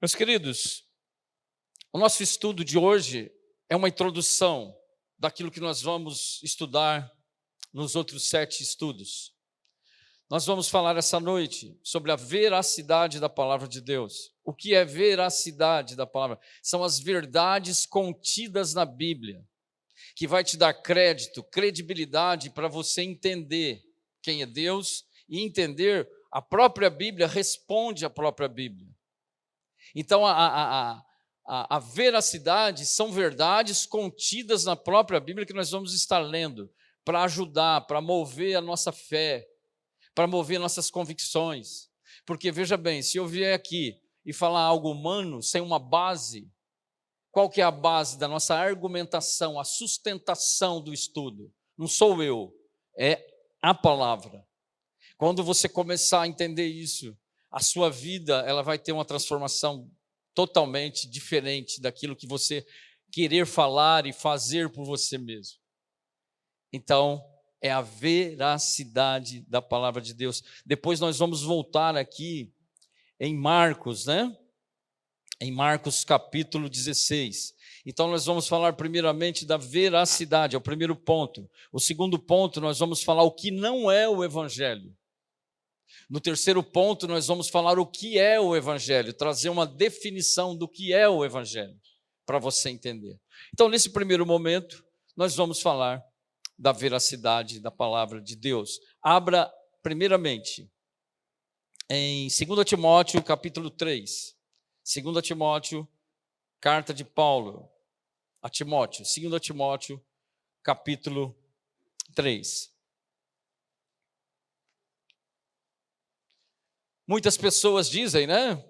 Meus queridos, o nosso estudo de hoje é uma introdução daquilo que nós vamos estudar nos outros 7 estudos. Nós vamos falar essa noite sobre a veracidade da palavra de Deus. O que é veracidade da palavra? São as verdades contidas na Bíblia, que vai te dar crédito, credibilidade para você entender quem é Deus e entender a própria Bíblia responde à própria Bíblia. Então, a veracidade são verdades contidas na própria Bíblia que nós vamos estar lendo para ajudar, para mover a nossa fé, para mover nossas convicções. Porque, veja bem, se eu vier aqui e falar algo humano, sem uma base, qual que é a base da nossa argumentação, a sustentação do estudo? Não sou eu, é a palavra. Quando você começar a entender isso, a sua vida ela vai ter uma transformação totalmente diferente daquilo que você querer falar e fazer por você mesmo. Então, é a veracidade da palavra de Deus. Depois nós vamos voltar aqui em Marcos, né? Em Marcos capítulo 16. Então nós vamos falar primeiramente da veracidade, é o primeiro ponto. O segundo ponto, nós vamos falar o que não é o evangelho. No terceiro ponto, nós vamos falar o que é o evangelho, trazer uma definição do que é o evangelho, para você entender. Então, nesse primeiro momento, nós vamos falar da veracidade da palavra de Deus. Abra, primeiramente, em 2 Timóteo, capítulo 3. 2 Timóteo, carta de Paulo a Timóteo. 2 Timóteo, capítulo 3. Muitas pessoas dizem, né?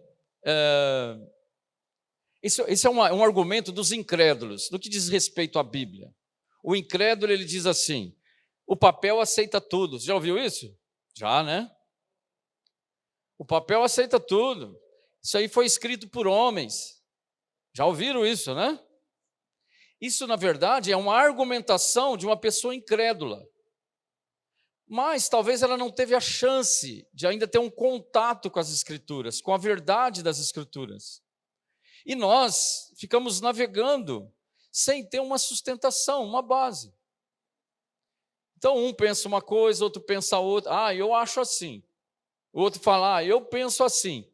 Isso é um argumento dos incrédulos, no que diz respeito à Bíblia. O incrédulo, ele diz assim, o papel aceita tudo. Você já ouviu isso? Já, né? O papel aceita tudo. Isso aí foi escrito por homens. Já ouviram isso, né? Isso, na verdade, é uma argumentação de uma pessoa incrédula. Mas talvez ela não teve a chance de ainda ter um contato com as Escrituras, com a verdade das Escrituras. E nós ficamos navegando sem ter uma sustentação, uma base. Então, um pensa uma coisa, outro pensa outra. Eu acho assim. O outro fala, eu penso assim.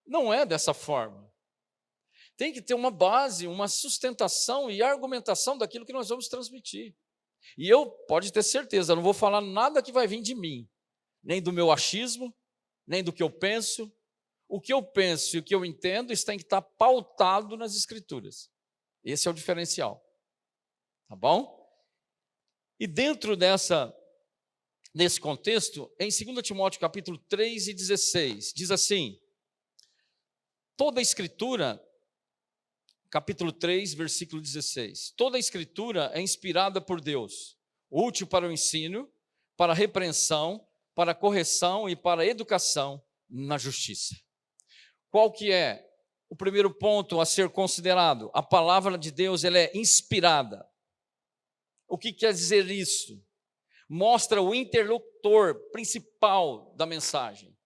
Não é dessa forma. Tem que ter uma base, uma sustentação e argumentação daquilo que nós vamos transmitir. E eu, pode ter certeza, não vou falar nada que vai vir de mim, nem do meu achismo, nem do que eu penso. O que eu penso e o que eu entendo isso tem que estar pautado nas Escrituras. Esse é o diferencial. Tá bom? E dentro desse contexto, em 2 Timóteo capítulo 3 e 16, diz assim, toda a Escritura, capítulo 3, versículo 16. Toda a Escritura é inspirada por Deus, útil para o ensino, para a repreensão, para a correção e para a educação na justiça. Qual que é o primeiro ponto a ser considerado? A palavra de Deus ela é inspirada. O que quer dizer isso? Mostra o interlocutor principal da mensagem.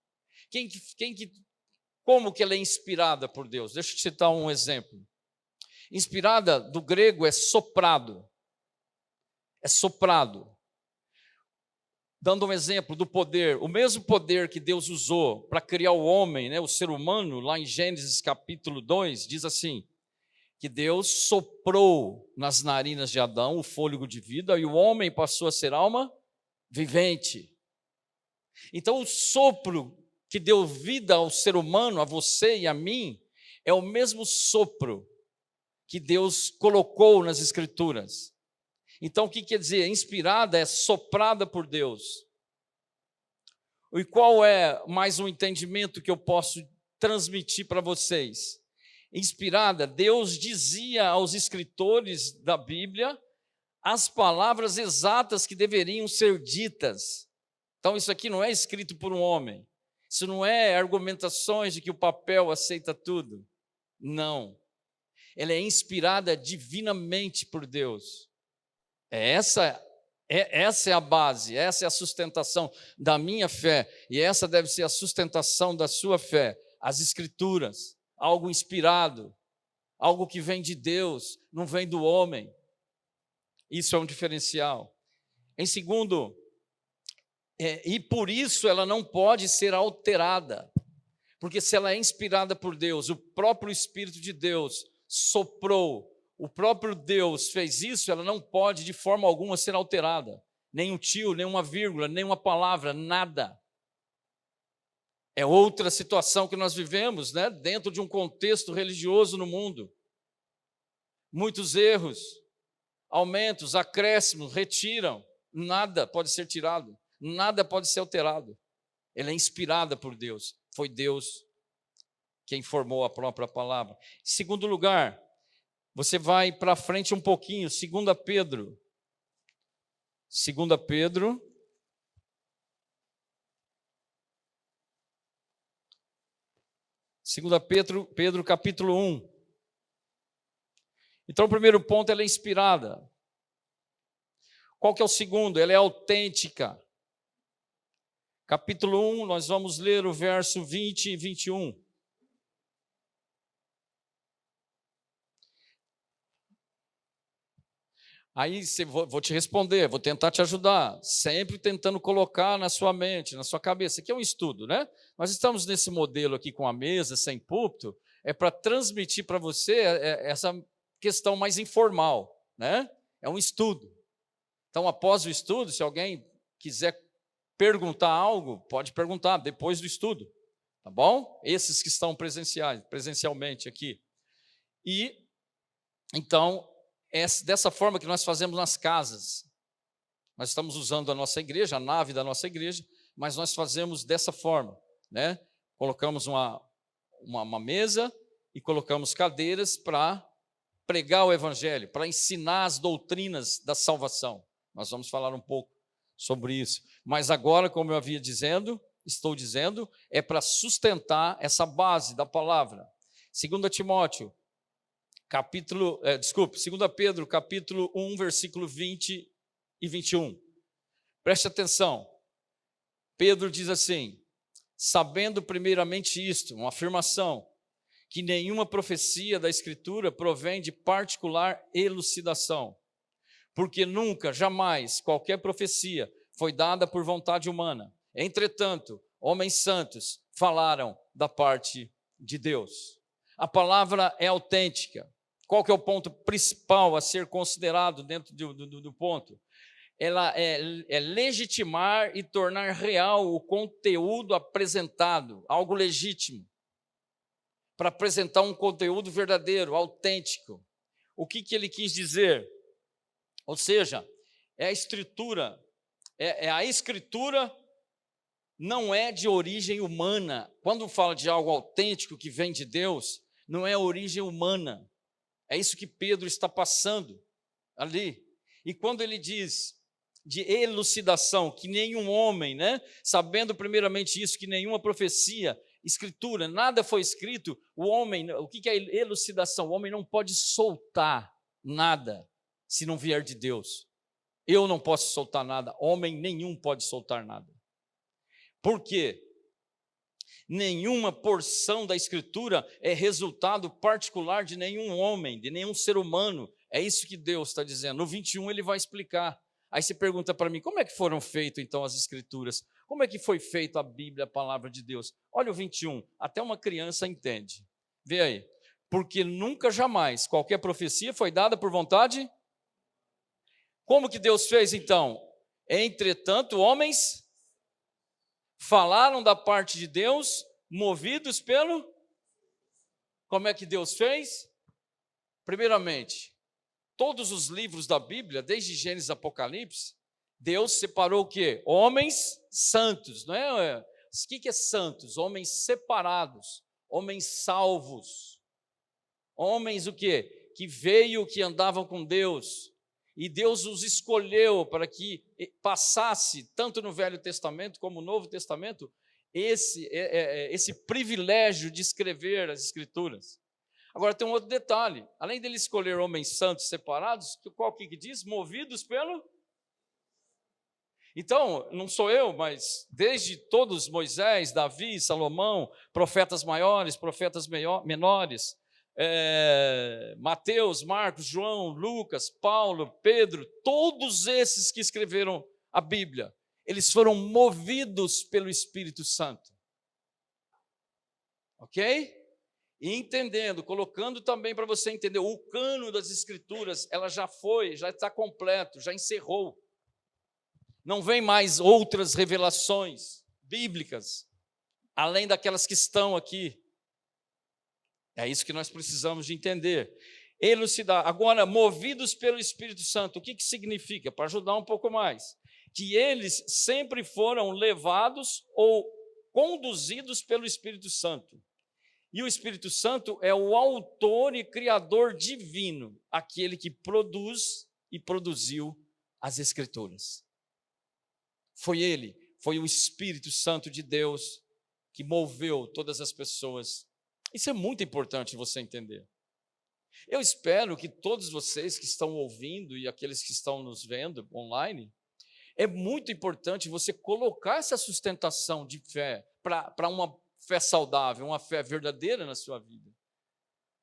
Como que ela é inspirada por Deus? Deixa eu te citar um exemplo. Inspirada, do grego, é soprado. É soprado. Dando um exemplo do poder, o mesmo poder que Deus usou para criar o homem, né, o ser humano, lá em Gênesis capítulo 2, diz assim, que Deus soprou nas narinas de Adão o fôlego de vida e o homem passou a ser alma vivente. Então, o sopro que deu vida ao ser humano, a você e a mim, é o mesmo sopro que Deus colocou nas Escrituras. Então, o que quer dizer? Inspirada é soprada por Deus. E qual é mais um entendimento que eu posso transmitir para vocês? Inspirada, Deus dizia aos escritores da Bíblia as palavras exatas que deveriam ser ditas. Então, isso aqui não é escrito por um homem. Isso não é argumentações de que o papel aceita tudo. Não. Ela é inspirada divinamente por Deus. Essa é a base, essa é a sustentação da minha fé, e essa deve ser a sustentação da sua fé, as Escrituras, algo inspirado, algo que vem de Deus, não vem do homem. Isso é um diferencial. Em segundo, e por isso ela não pode ser alterada, porque se ela é inspirada por Deus, o próprio Espírito de Deus soprou, o próprio Deus fez isso, ela não pode de forma alguma ser alterada, nem um tio, nem uma vírgula, nem uma palavra, nada. É outra situação que nós vivemos, né? Dentro de um contexto religioso no mundo. Muitos erros, aumentos, acréscimos, retiram, nada pode ser tirado, nada pode ser alterado. Ela é inspirada por Deus, foi Deus quem formou a própria palavra. Em segundo lugar, você vai para frente um pouquinho, 2 Pedro. 2 Pedro. Pedro capítulo 1. Então, o primeiro ponto, ela é inspirada. Qual que é o segundo? Ela é autêntica. Capítulo 1, nós vamos ler o verso 20 e 21. Aí vou te responder, vou tentar te ajudar, sempre tentando colocar na sua mente, na sua cabeça. Aqui é um estudo, né? Nós estamos nesse modelo aqui com a mesa, sem púlpito, é para transmitir para você essa questão mais informal, né? É um estudo. Então, após o estudo, se alguém quiser perguntar algo, pode perguntar depois do estudo, tá bom? Esses que estão presencialmente aqui. E, então, é dessa forma que nós fazemos nas casas. Nós estamos usando a nossa igreja, a nave da nossa igreja, mas nós fazemos dessa forma, né? Colocamos uma mesa e colocamos cadeiras para pregar o evangelho, para ensinar as doutrinas da salvação. Nós vamos falar um pouco sobre isso. Mas agora, como eu estou dizendo, é para sustentar essa base da palavra. 2 Timóteo, 2 Pedro, capítulo 1, versículo 20 e 21. Preste atenção. Pedro diz assim: sabendo primeiramente isto, uma afirmação, que nenhuma profecia da Escritura provém de particular elucidação, porque nunca, jamais, qualquer profecia foi dada por vontade humana. Entretanto, homens santos falaram da parte de Deus. A palavra é autêntica. Qual que é o ponto principal a ser considerado dentro do ponto? Ela é legitimar e tornar real o conteúdo apresentado, algo legítimo, para apresentar um conteúdo verdadeiro, autêntico. O que ele quis dizer? Ou seja, é a escritura, a escritura não é de origem humana. Quando fala de algo autêntico que vem de Deus, não é origem humana. É isso que Pedro está passando ali. E quando ele diz de elucidação, que nenhum homem, né, sabendo primeiramente isso, que nenhuma profecia, escritura, nada foi escrito, o homem, o que é elucidação? O homem não pode soltar nada se não vier de Deus. Eu não posso soltar nada, homem nenhum pode soltar nada. Por quê? Nenhuma porção da Escritura é resultado particular de nenhum homem, de nenhum ser humano. É isso que Deus está dizendo. No 21 ele vai explicar. Aí você pergunta para mim, como é que foram feitas então as Escrituras? Como é que foi feita a Bíblia, a palavra de Deus? Olha o 21, até uma criança entende. Vê aí. Porque nunca, jamais, qualquer profecia foi dada por vontade. Como que Deus fez então? Entretanto, homens falaram da parte de Deus, movidos pelo... Como é que Deus fez? Primeiramente, todos os livros da Bíblia, desde Gênesis a Apocalipse, Deus separou o quê? Homens santos, não é? O que é santos? Homens separados, homens salvos. Homens o quê? Que veio, que andavam com Deus. E Deus os escolheu para que passasse, tanto no Velho Testamento como no Novo Testamento, esse privilégio de escrever as Escrituras. Agora tem um outro detalhe, além dele escolher homens santos separados, qual que diz? Movidos pelo... Então, não sou eu, mas desde todos, Moisés, Davi, Salomão, profetas maiores, profetas menores, Mateus, Marcos, João, Lucas, Paulo, Pedro, todos esses que escreveram a Bíblia, eles foram movidos pelo Espírito Santo. Ok? E entendendo, colocando também para você entender, o cano das Escrituras, ela já foi, já está completo, já encerrou. Não vem mais outras revelações bíblicas, além daquelas que estão aqui. É isso que nós precisamos de entender. Elucidar. Agora, movidos pelo Espírito Santo, o que significa? Para ajudar um pouco mais. Que eles sempre foram levados ou conduzidos pelo Espírito Santo. E o Espírito Santo é o autor e criador divino, aquele que produz e produziu as Escrituras. Foi ele, foi o Espírito Santo de Deus que moveu todas as pessoas. Isso é muito importante você entender. Eu espero que todos vocês que estão ouvindo e aqueles que estão nos vendo online, é muito importante você colocar essa sustentação de fé para uma fé saudável, uma fé verdadeira na sua vida.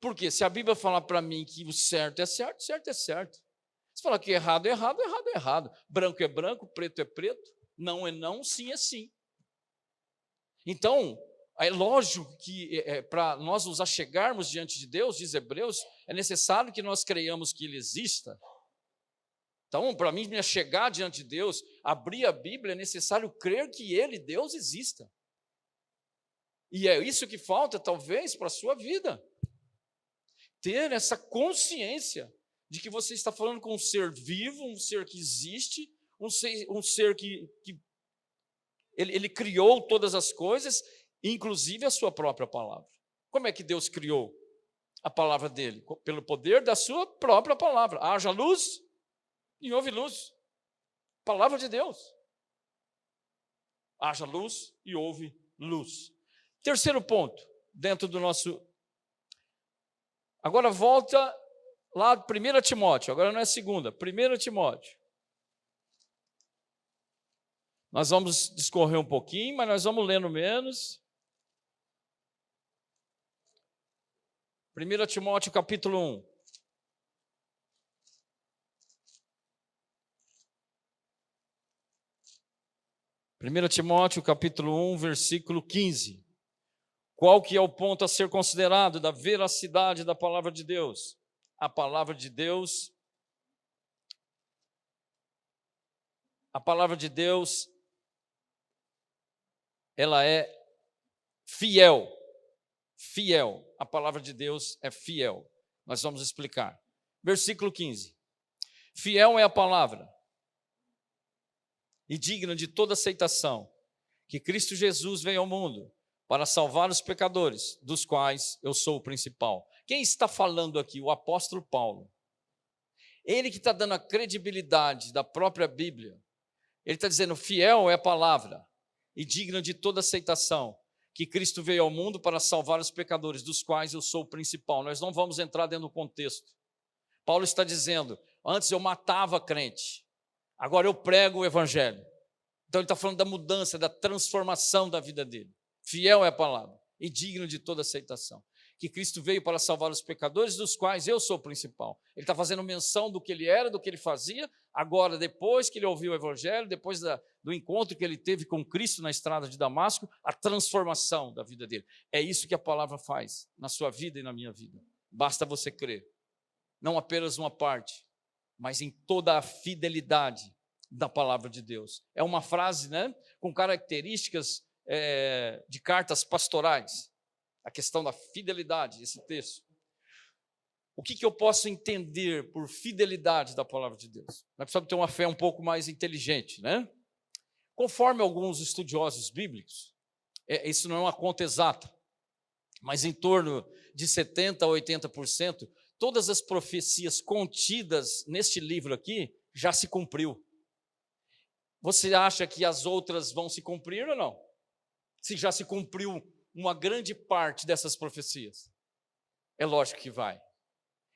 Porque se a Bíblia falar para mim que o certo é certo, certo é certo. Se falar que errado é errado, errado é errado. Branco é branco, preto é preto. Não é não, sim é sim. Então, é lógico que para nós nos achegarmos diante de Deus, diz Hebreus, é necessário que nós creiamos que Ele exista. Então, para mim me achegar diante de Deus, abrir a Bíblia, é necessário crer que Ele, Deus, exista. E é isso que falta, talvez, para a sua vida. Ter essa consciência de que você está falando com um ser vivo, um ser que existe, um ser que ele criou todas as coisas, inclusive a sua própria palavra. Como é que Deus criou a palavra dele? Pelo poder da sua própria palavra. Haja luz e houve luz. Palavra de Deus. Haja luz e houve luz. Terceiro ponto, dentro do nosso... Agora volta lá, 1 Timóteo, agora não é segunda, 1 Timóteo. Nós vamos discorrer um pouquinho, mas nós vamos lendo menos. 1 Timóteo, capítulo 1. Primeira Timóteo, capítulo 1, versículo 15. Qual que é o ponto a ser considerado da veracidade da palavra de Deus? A palavra de Deus, ela é fiel. Fiel. A palavra de Deus é fiel. Nós vamos explicar. Versículo 15. Fiel é a palavra e digna de toda aceitação, que Cristo Jesus veio ao mundo para salvar os pecadores, dos quais eu sou o principal. Quem está falando aqui? O apóstolo Paulo. Ele que está dando a credibilidade da própria Bíblia. Ele está dizendo, fiel é a palavra e digna de toda aceitação, que Cristo veio ao mundo para salvar os pecadores, dos quais eu sou o principal. Nós não vamos entrar dentro do contexto. Paulo está dizendo, antes eu matava crente, agora eu prego o evangelho. Então ele está falando da mudança, da transformação da vida dele. Fiel é a palavra e digno de toda aceitação. Que Cristo veio para salvar os pecadores, dos quais eu sou o principal. Ele está fazendo menção do que ele era, do que ele fazia. Agora, depois que ele ouviu o evangelho, depois do encontro que ele teve com Cristo na estrada de Damasco, a transformação da vida dele. É isso que a palavra faz na sua vida e na minha vida. Basta você crer. Não apenas uma parte, mas em toda a fidelidade da palavra de Deus. É uma frase, né, com características de cartas pastorais. A questão da fidelidade, esse texto. O que eu posso entender por fidelidade da palavra de Deus? Nós precisamos ter uma fé um pouco mais inteligente, né? Conforme alguns estudiosos bíblicos, isso não é uma conta exata, mas em torno de 70% a 80%, todas as profecias contidas neste livro aqui já se cumpriu. Você acha que as outras vão se cumprir ou não? Se já se cumpriu uma grande parte dessas profecias? É lógico que vai.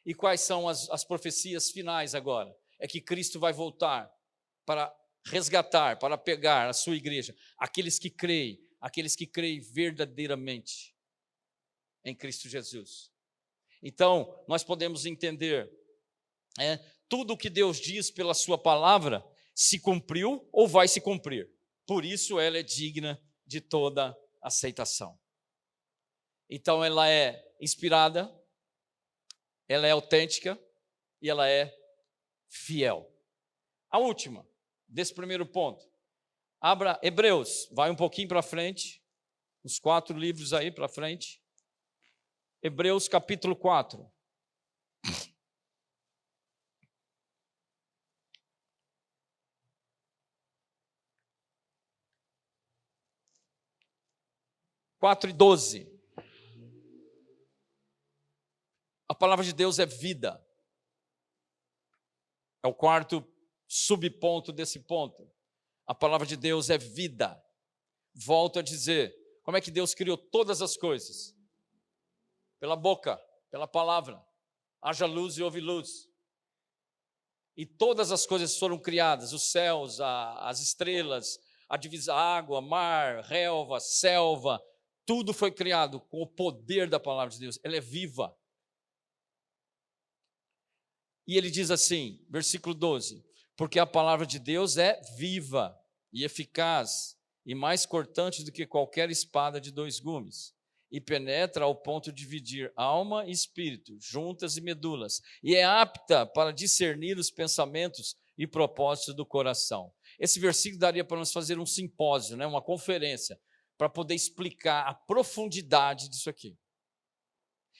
E quais são as profecias finais agora? É que Cristo vai voltar para resgatar, para pegar a sua igreja, aqueles que creem verdadeiramente em Cristo Jesus. Então, nós podemos entender, tudo o que Deus diz pela sua palavra se cumpriu ou vai se cumprir. Por isso ela é digna de toda aceitação. Então ela é inspirada, ela é autêntica e ela é fiel. A última desse primeiro ponto. Abra Hebreus, vai um pouquinho para frente, uns 4 livros aí para frente. Hebreus capítulo 4. e 12. A palavra de Deus é vida. É o quarto subponto desse ponto. A palavra de Deus é vida. Volto a dizer, como é que Deus criou todas as coisas? Pela boca, pela palavra. Haja luz e houve luz. E todas as coisas foram criadas, os céus, as estrelas, a água, mar, relva, selva, tudo foi criado com o poder da palavra de Deus. Ela é viva. E ele diz assim, versículo 12, porque a palavra de Deus é viva e eficaz e mais cortante do que qualquer espada de 2 gumes, e penetra ao ponto de dividir alma e espírito, juntas e medulas, e é apta para discernir os pensamentos e propósitos do coração. Esse versículo daria para nós fazer um simpósio, uma conferência, para poder explicar a profundidade disso aqui.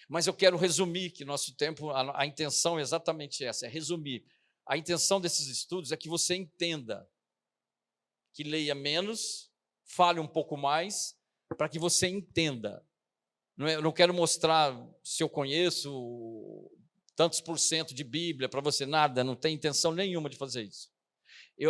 Mas eu quero resumir, que nosso tempo, a intenção é exatamente essa, é resumir. A intenção desses estudos é que você entenda, que leia menos, fale um pouco mais, para que você entenda. Eu não quero mostrar se eu conheço tantos % de Bíblia para você, nada, não tem intenção nenhuma de fazer isso.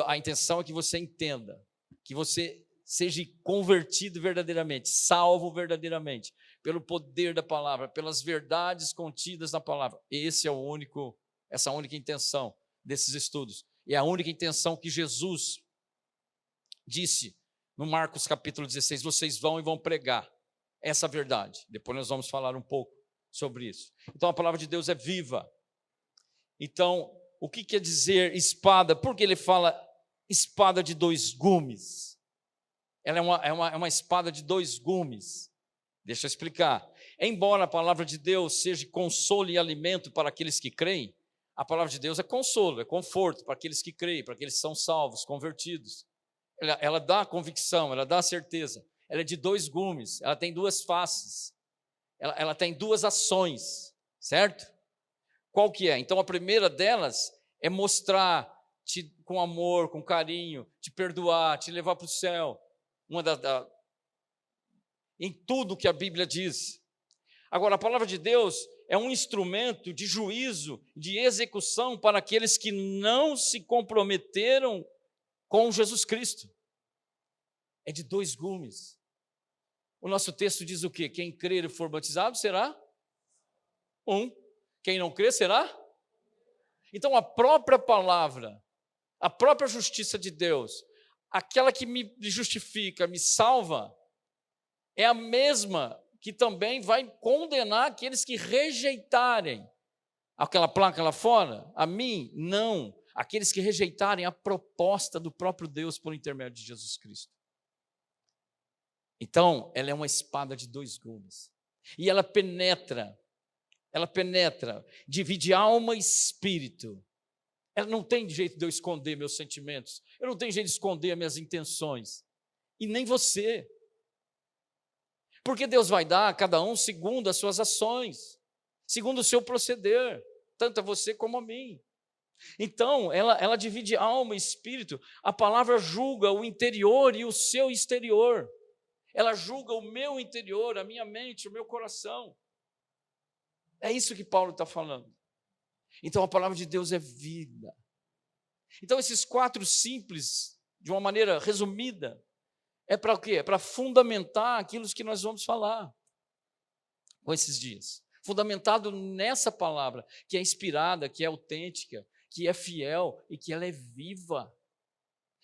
A intenção é que você entenda, que você seja convertido verdadeiramente, salvo verdadeiramente, pelo poder da palavra, pelas verdades contidas na palavra. Essa é a única intenção desses estudos. E é a única intenção que Jesus disse no Marcos capítulo 16, vocês vão e vão pregar essa verdade. Depois nós vamos falar um pouco sobre isso. Então a palavra de Deus é viva. Então, o que quer dizer espada? Por que ele fala espada de 2 gumes? Ela é uma espada de 2 gumes. Deixa eu explicar. Embora a palavra de Deus seja consolo e alimento para aqueles que creem, a palavra de Deus é consolo, é conforto para aqueles que creem, para aqueles que são salvos, convertidos. Ela dá convicção, ela dá certeza. Ela é de 2 gumes, ela tem 2 faces. Ela tem 2 ações, certo? Qual que é? Então a primeira delas é mostrar-te com amor, com carinho, te perdoar, te levar para o céu. Em tudo que a Bíblia diz. Agora, a palavra de Deus é um instrumento de juízo, de execução para aqueles que não se comprometeram com Jesus Cristo. É de 2 gumes. O nosso texto diz o quê? Quem crer e for batizado será 1. Quem não crer será? Então a própria palavra, a própria justiça de Deus, aquela que me justifica, me salva, é a mesma que também vai condenar aqueles que rejeitarem aquela placa lá fora. A mim, não. Aqueles que rejeitarem a proposta do próprio Deus por intermédio de Jesus Cristo. Então, ela é uma espada de 2 gumes. E ela penetra, divide alma e espírito. Ela não tem jeito de eu esconder meus sentimentos. Eu não tenho jeito de esconder minhas intenções. E nem você. Porque Deus vai dar a cada um segundo as suas ações, segundo o seu proceder, tanto a você como a mim. Então, ela divide alma e espírito. A palavra julga o interior e o seu exterior. Ela julga o meu interior, a minha mente, o meu coração. É isso que Paulo está falando. Então, a palavra de Deus é vida. Então, esses 4 simples, de uma maneira resumida, é para o quê? É para fundamentar aquilo que nós vamos falar com esses dias. Fundamentado nessa palavra, que é inspirada, que é autêntica, que é fiel e que ela é viva.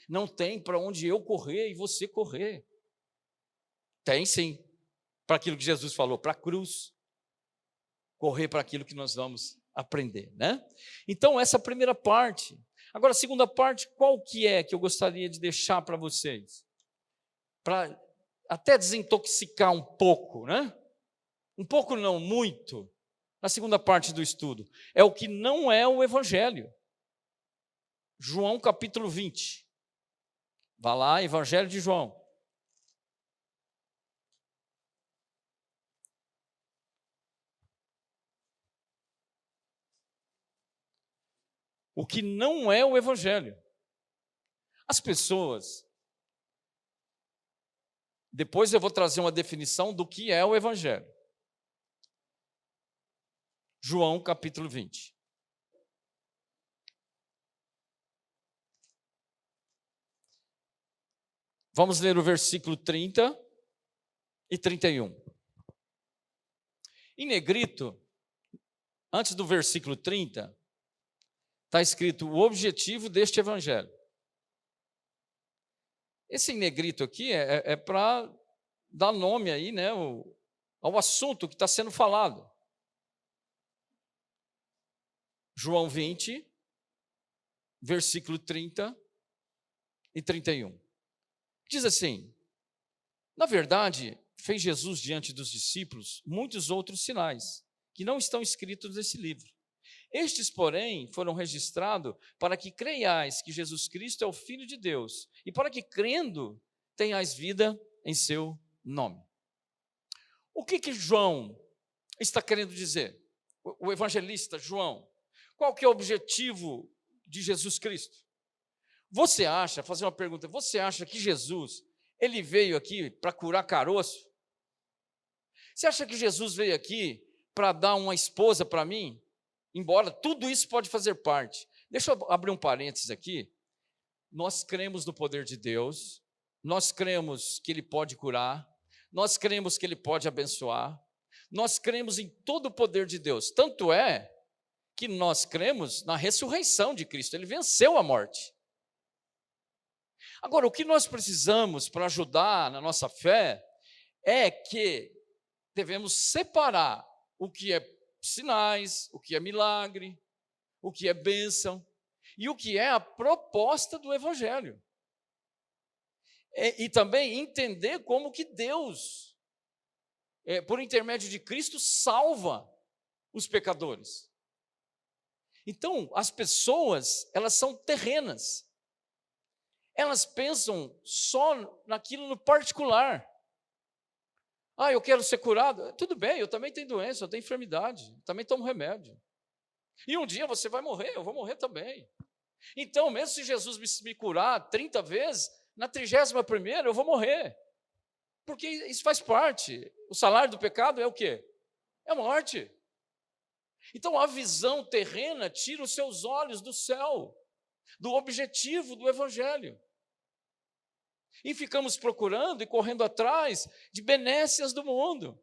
Não tem para onde eu correr e você correr. Tem sim, para aquilo que Jesus falou, para a cruz. Correr para aquilo que nós vamos aprender, né? Então, essa primeira parte. Agora, a segunda parte, qual que é que eu gostaria de deixar para vocês? Para até desintoxicar um pouco, né? Um pouco não, muito. Na segunda parte do estudo. É o que não é o Evangelho. João capítulo 20. Vá lá, Evangelho de João. O que não é o Evangelho. As pessoas, depois eu vou trazer uma definição do que é o Evangelho. João capítulo 20. Vamos ler o versículo 30 e 31. Em negrito, antes do versículo 30, está escrito o objetivo deste Evangelho. Esse em negrito aqui é para dar nome aí, né, ao assunto que está sendo falado. João 20, versículo 30 e 31. Diz assim: na verdade, fez Jesus diante dos discípulos muitos outros sinais, que não estão escritos nesse livro. Estes, porém, foram registrados para que creiais que Jesus Cristo é o Filho de Deus, e para que, crendo, tenhais vida em seu nome. O que João está querendo dizer? O evangelista João. Qual que é o objetivo de Jesus Cristo? Você acha, fazer uma pergunta, você acha que Jesus, ele veio aqui para curar caroço? Você acha que Jesus veio aqui para dar uma esposa para mim? Embora tudo isso pode fazer parte. Deixa eu abrir um parênteses aqui. Nós cremos no poder de Deus, nós cremos que Ele pode curar, nós cremos que Ele pode abençoar, nós cremos em todo o poder de Deus. Tanto é que nós cremos na ressurreição de Cristo, Ele venceu a morte. Agora, o que nós precisamos para ajudar na nossa fé é que devemos separar o que é sinais, o que é milagre, o que é bênção e o que é a proposta do Evangelho. E também entender como que Deus, por intermédio de Cristo, salva os pecadores. Então, as pessoas, elas são terrenas. Elas pensam só naquilo no particular. Ah, eu quero ser curado. Tudo bem, eu também tenho doença, eu tenho enfermidade, também tomo remédio. E um dia você vai morrer, eu vou morrer também. Então, mesmo se Jesus me curar 30 vezes, na 31ª eu vou morrer. Porque isso faz parte. O salário do pecado é o quê? É a morte. Então, a visão terrena tira os seus olhos do céu, do objetivo do Evangelho. E ficamos procurando e correndo atrás de benécias do mundo,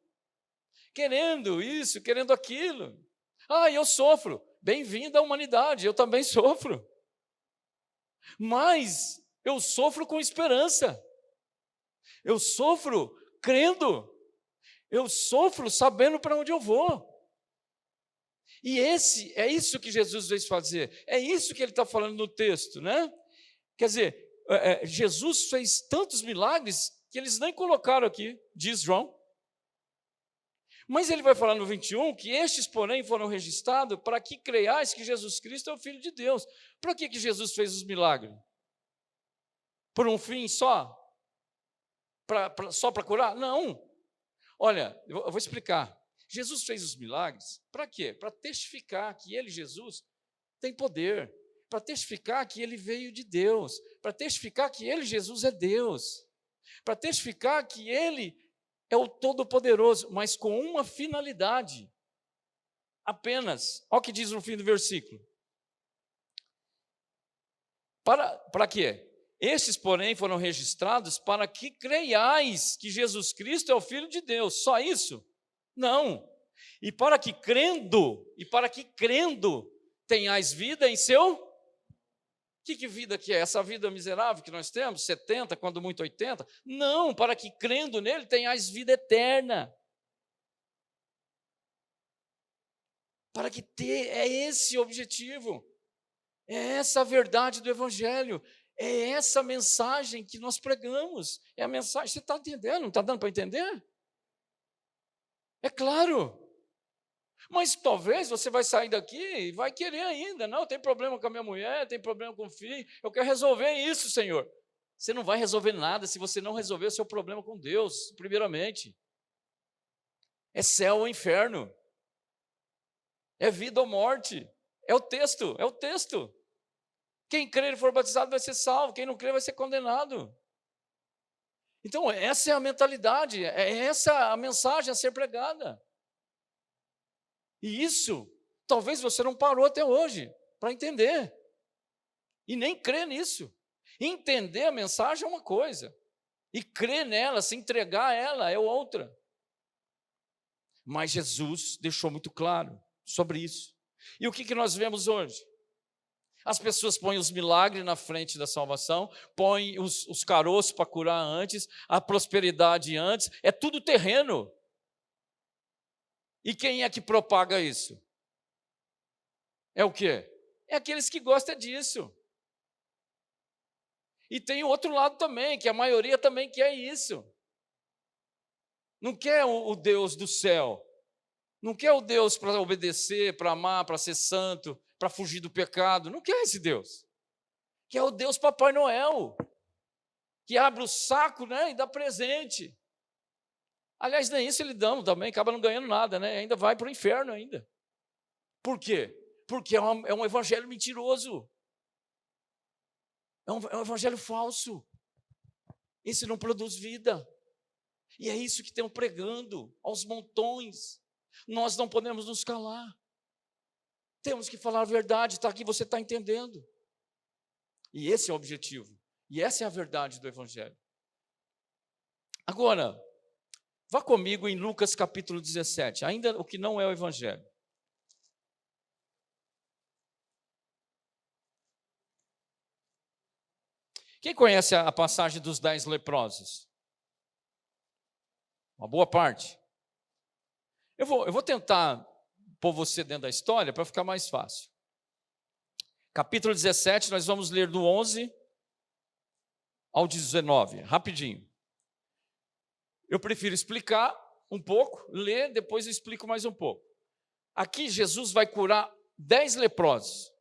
querendo isso, querendo aquilo. Ah, eu sofro. Bem-vindo à humanidade, eu também sofro. Mas eu sofro com esperança. Eu sofro crendo. Eu sofro sabendo para onde eu vou. E é isso que Jesus veio fazer. É isso que ele está falando no texto, né? Quer dizer, Jesus fez tantos milagres que eles nem colocaram aqui, diz João. Mas ele vai falar no 21 que estes, porém, foram registrados para que creiais que Jesus Cristo é o Filho de Deus. Para que Jesus fez os milagres? Por um fim só? Só para curar? Não. Olha, eu vou explicar. Jesus fez os milagres para quê? Para testificar que ele, Jesus, tem poder. Para testificar que ele veio de Deus, para testificar que ele, Jesus, é Deus, para testificar que ele é o Todo-Poderoso, mas com uma finalidade, apenas. Olha o que diz no fim do versículo. Para quê? Estes, porém, foram registrados para que creiais que Jesus Cristo é o Filho de Deus. Só isso? Não. E para que crendo tenhais vida em seu... Que vida que é? Essa vida miserável que nós temos, 70, quando muito 80? Não, para que crendo nele tenhais vida eterna. Para que é esse o objetivo. É essa a verdade do Evangelho. É essa a mensagem que nós pregamos. É a mensagem. Você está entendendo? Não está dando para entender? É claro. Mas talvez você vai sair daqui e vai querer ainda. Não, tem problema com a minha mulher, tem problema com o filho. Eu quero resolver isso, Senhor. Você não vai resolver nada se você não resolver o seu problema com Deus, primeiramente. É céu ou inferno. É vida ou morte. É o texto, é o texto. Quem crer e for batizado vai ser salvo, quem não crer vai ser condenado. Então, essa é a mentalidade, é essa a mensagem a ser pregada. E isso, talvez você não parou até hoje para entender. E nem crer nisso. Entender a mensagem é uma coisa, e crer nela, se entregar a ela é outra. Mas Jesus deixou muito claro sobre isso. E o que nós vemos hoje? As pessoas põem os milagres na frente da salvação, põem os caroços para curar antes, a prosperidade antes, é tudo terreno. E quem é que propaga isso? É o quê? É aqueles que gostam disso. E tem o outro lado também, que a maioria também quer isso. Não quer o Deus do céu. Não quer o Deus para obedecer, para amar, para ser santo, para fugir do pecado. Não quer esse Deus. Quer o Deus Papai Noel, que abre o saco, né, e dá presente. Aliás, nem isso ele dá também, acaba não ganhando nada, né? Ainda vai para o inferno ainda. Por quê? Porque é um evangelho mentiroso. É um evangelho falso. Esse não produz vida. E é isso que estão pregando aos montões. Nós não podemos nos calar. Temos que falar a verdade, está aqui, você está entendendo. E esse é o objetivo. E essa é a verdade do evangelho. Agora, vá comigo em Lucas capítulo 17, ainda o que não é o evangelho. Quem conhece a passagem dos 10 leprosos? Uma boa parte. Eu vou tentar pôr você dentro da história para ficar mais fácil. Capítulo 17, nós vamos ler do 11 ao 19, rapidinho. Eu prefiro explicar um pouco, ler, depois eu explico mais um pouco. Aqui Jesus vai curar 10 leprosos.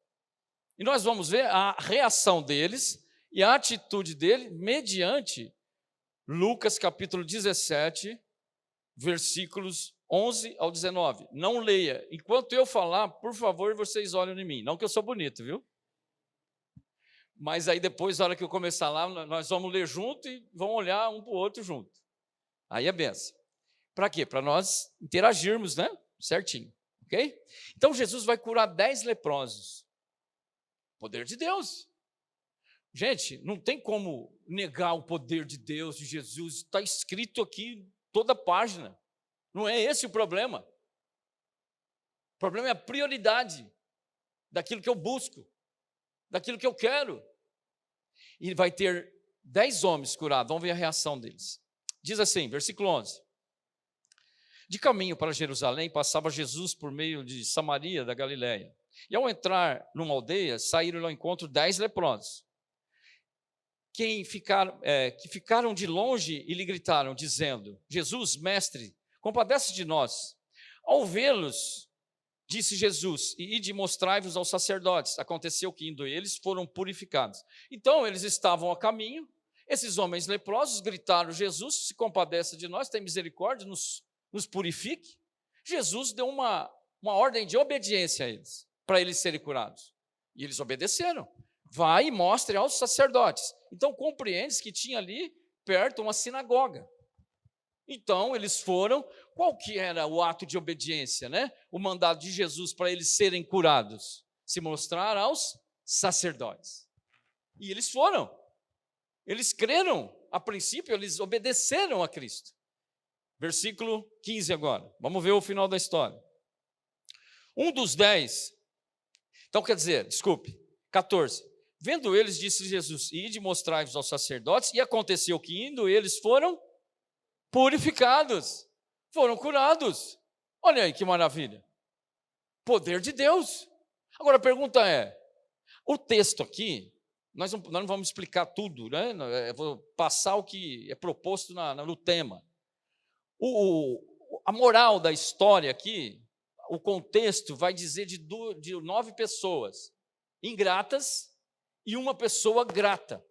E nós vamos ver a reação deles e a atitude dele mediante Lucas capítulo 17, versículos 11 ao 19. Não leia. Enquanto eu falar, por favor, vocês olhem em mim. Não que eu sou bonito, viu? Mas aí depois, na hora que eu começar lá, nós vamos ler junto e vamos olhar um para o outro junto. Aí é benção. Para quê? Para nós interagirmos, né? Certinho. Ok? Então Jesus vai curar 10 leprosos. Poder de Deus. Gente, não tem como negar o poder de Deus, de Jesus. Está escrito aqui toda a página. Não é esse o problema. O problema é a prioridade daquilo que eu busco, daquilo que eu quero. E vai ter 10 homens curados. Vamos ver a reação deles. Diz assim, versículo 11. De caminho para Jerusalém, passava Jesus por meio de Samaria, da Galiléia. E ao entrar numa aldeia, saíram ao encontro 10 leprosos. Que ficaram de longe e lhe gritaram, dizendo, Jesus, mestre, compadece de nós. Ao vê-los, disse Jesus, ide mostrai-vos aos sacerdotes. Aconteceu que indo eles foram purificados. Então eles estavam a caminho, esses homens leprosos gritaram, Jesus, se compadeça de nós, tem misericórdia, nos purifique. Jesus deu uma ordem de obediência a eles, para eles serem curados. E eles obedeceram. Vai e mostre aos sacerdotes. Então compreende que tinha ali perto uma sinagoga. Então eles foram, qual que era o ato de obediência, né? O mandado de Jesus para eles serem curados, se mostrar aos sacerdotes. E eles foram, eles creram, a princípio eles obedeceram a Cristo. Versículo 15 agora, vamos ver o final da história. Um dos 10, então quer dizer, 14, Vendo eles, disse Jesus: ide mostrai-vos aos sacerdotes. E aconteceu que, indo eles, foram purificados, foram curados. Olha aí que maravilha. Poder de Deus. Agora a pergunta é, o texto aqui, nós não vamos explicar tudo, né? Eu vou passar o que é proposto no tema. A moral da história aqui, o contexto vai dizer de 9 pessoas ingratas e uma pessoa grata,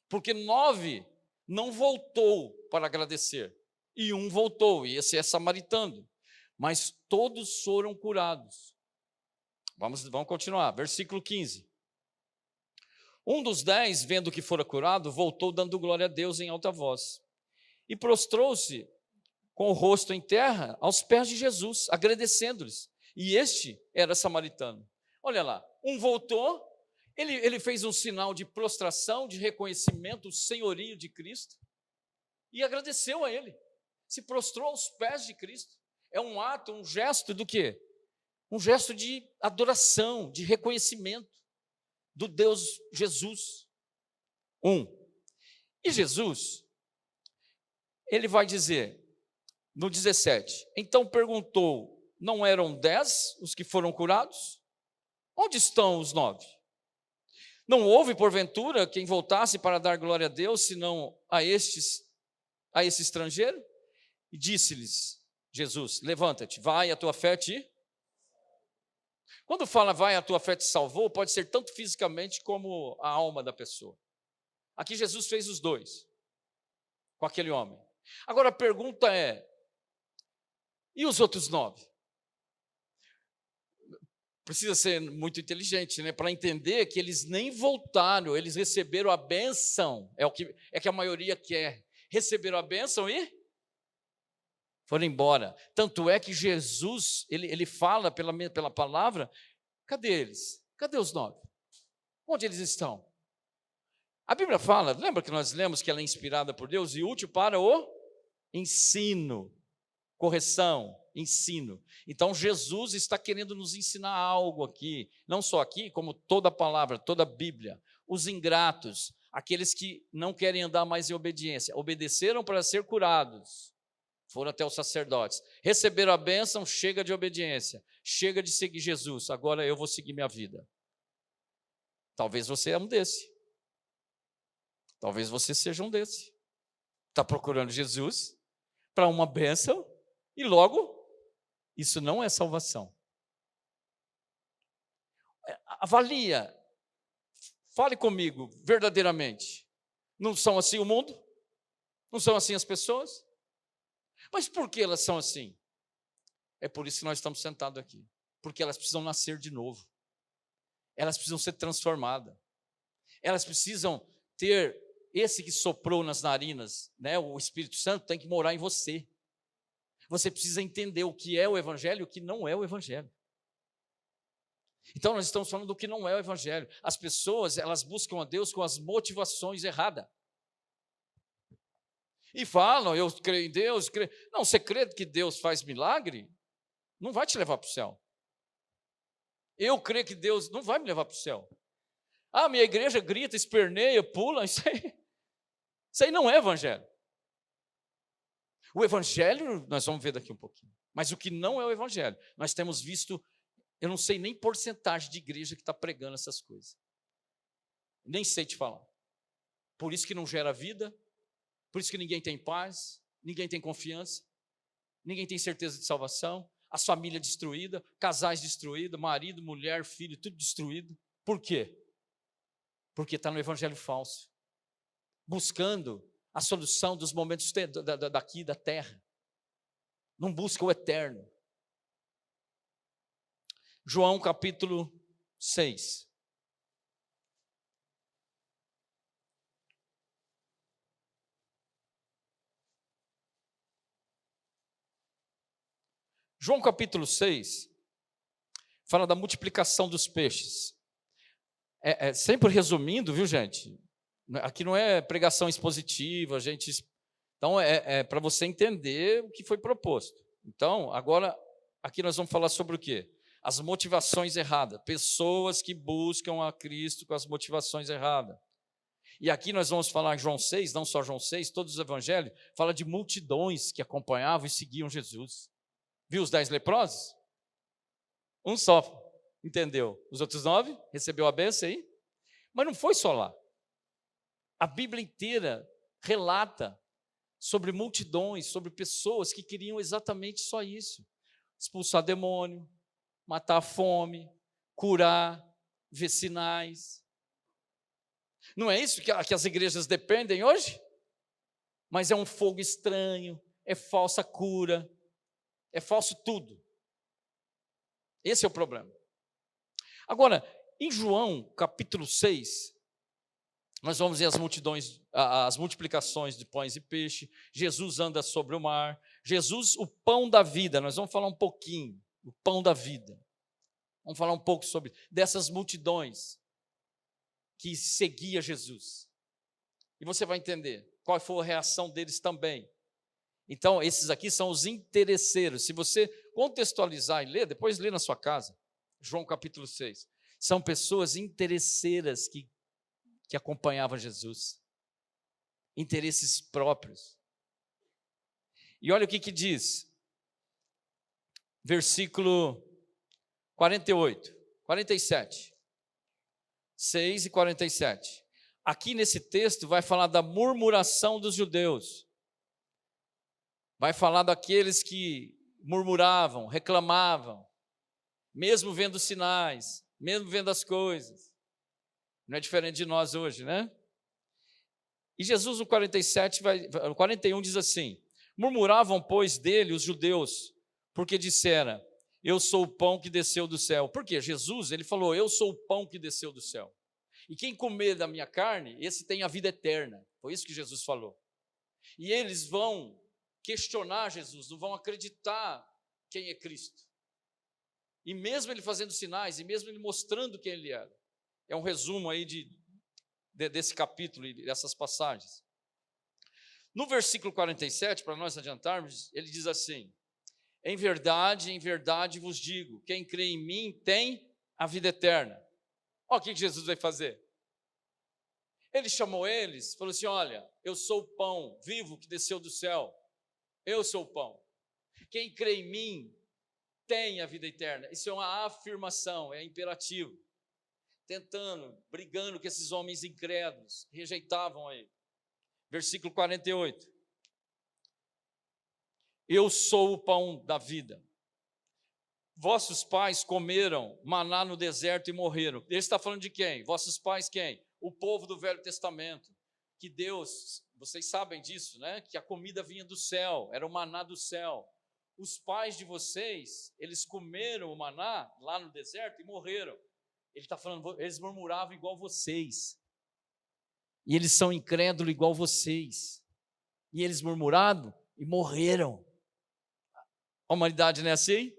porque 9 não voltou para agradecer, e um voltou, e esse é samaritano, mas todos foram curados. Vamos continuar, versículo 15. Um dos 10, vendo que fora curado, voltou dando glória a Deus em alta voz, e prostrou-se com o rosto em terra aos pés de Jesus, agradecendo-lhes, e este era samaritano. Olha lá, um voltou, ele fez um sinal de prostração, de reconhecimento, o senhorio de Cristo, e agradeceu a ele, se prostrou aos pés de Cristo. É um ato, um gesto do quê? Um gesto de adoração, de reconhecimento do Deus Jesus. E Jesus, ele vai dizer, no 17, então perguntou, não eram 10 os que foram curados? Onde estão os 9? Não houve, porventura, quem voltasse para dar glória a Deus, senão a esse estrangeiro? E disse-lhes Jesus, levanta-te, vai, a tua fé te... Quando fala vai, a tua fé te salvou, pode ser tanto fisicamente como a alma da pessoa. Aqui Jesus fez os dois, com aquele homem. Agora a pergunta é, e os outros 9? Precisa ser muito inteligente, né, para entender que eles nem voltaram, eles receberam a bênção, é que a maioria quer. Receberam a bênção e foram embora. Tanto é que Jesus, ele fala pela palavra, cadê eles? Cadê os 9? Onde eles estão? A Bíblia fala, lembra que nós lemos que ela é inspirada por Deus e útil para o ensino, correção, ensino. Então Jesus está querendo nos ensinar algo aqui, não só aqui, como toda a palavra, toda a Bíblia. Os ingratos, aqueles que não querem andar mais em obediência, obedeceram para ser curados, foram até os sacerdotes, receberam a bênção, chega de obediência, chega de seguir Jesus, agora eu vou seguir minha vida. Talvez você é um desse. Talvez você seja um desse. Está procurando Jesus para uma bênção e logo, isso não é salvação. Avalia, fale comigo verdadeiramente. Não são assim o mundo? Não são assim as pessoas? Mas por que elas são assim? É por isso que nós estamos sentados aqui. Porque elas precisam nascer de novo. Elas precisam ser transformadas. Elas precisam ter esse que soprou nas narinas, né? O Espírito Santo tem que morar em você. Você precisa entender o que é o Evangelho e o que não é o Evangelho. Então nós estamos falando do que não é o Evangelho. As pessoas, elas buscam a Deus com as motivações erradas. E falam, eu creio em Deus, creio... Não, você crê que Deus faz milagre? Não vai te levar para o céu. Eu creio que Deus não vai me levar para o céu. Ah, minha igreja grita, esperneia, pula, isso aí não é Evangelho. O Evangelho, nós vamos ver daqui um pouquinho. Mas o que não é o Evangelho, nós temos visto, eu não sei nem porcentagem de igreja que está pregando essas coisas. Nem sei te falar. Por isso que não gera vida, por isso que ninguém tem paz, ninguém tem confiança, ninguém tem certeza de salvação, as famílias destruídas, casais destruídos, marido, mulher, filho, tudo destruído. Por quê? Porque está no evangelho falso, buscando a solução dos momentos daqui da terra, não busca o eterno. João capítulo 6. João capítulo 6 fala da multiplicação dos peixes. Sempre resumindo, viu, gente? Aqui não é pregação expositiva, gente. Então, para você entender o que foi proposto. Então, agora, aqui nós vamos falar sobre o quê? as motivações erradas, pessoas que buscam a Cristo com as motivações erradas. E aqui nós vamos falar em João 6, não só João 6, todos os evangelhos, fala de multidões que acompanhavam e seguiam Jesus. Viu os 10 leprosos? Um só entendeu. Os outros 9 recebeu a bênção aí? Mas não foi só lá. A Bíblia inteira relata sobre multidões, sobre pessoas que queriam exatamente só isso. Expulsar demônio, matar a fome, curar, ver sinais. Não é isso que as igrejas dependem hoje? Mas é um fogo estranho, é falsa cura, é falso tudo. Esse é o problema. Agora, em João capítulo 6, nós vamos ver as multidões, as multiplicações de pães e peixe. Jesus anda sobre o mar. Jesus, o pão da vida. Nós vamos falar um pouquinho, o pão da vida. Vamos falar um pouco sobre dessas multidões que seguia Jesus. E você vai entender qual foi a reação deles também. Então, esses aqui são os interesseiros. Se você contextualizar e ler, depois lê na sua casa, João capítulo 6. São pessoas interesseiras que acompanhavam Jesus. Interesses próprios. E olha o que diz. Versículo 48, 47. 6 e 47. Aqui nesse texto vai falar da murmuração dos judeus. Vai falar daqueles que murmuravam, reclamavam, mesmo vendo sinais, mesmo vendo as coisas. Não é diferente de nós hoje, né? E Jesus no 41 diz assim: murmuravam, pois, dele os judeus, porque dissera: eu sou o pão que desceu do céu. Por quê? Jesus, ele falou: eu sou o pão que desceu do céu. E quem comer da minha carne, esse tem a vida eterna. Foi isso que Jesus falou. E eles vão questionar Jesus, não vão acreditar quem é Cristo. E mesmo ele fazendo sinais, e mesmo ele mostrando quem ele era. É um resumo aí desse capítulo e dessas passagens. No versículo 47, para nós adiantarmos, ele diz assim: em verdade vos digo, quem crê em mim tem a vida eterna. Olha o que Jesus vai fazer. Ele chamou eles, falou assim: olha, eu sou o pão vivo que desceu do céu. Eu sou o pão. Quem crê em mim tem a vida eterna. Isso é uma afirmação, é imperativo. Brigando com esses homens incrédulos, rejeitavam a ele. Versículo 48. Eu sou o pão da vida. Vossos pais comeram maná no deserto e morreram. Ele está falando de quem? Vossos pais quem? O povo do Velho Testamento. Que Deus, vocês sabem disso, né? Que a comida vinha do céu, era o maná do céu. Os pais de vocês, eles comeram o maná lá no deserto e morreram. Ele está falando, eles murmuravam igual vocês. E eles são incrédulos igual vocês. E eles murmuraram e morreram. A humanidade não é assim?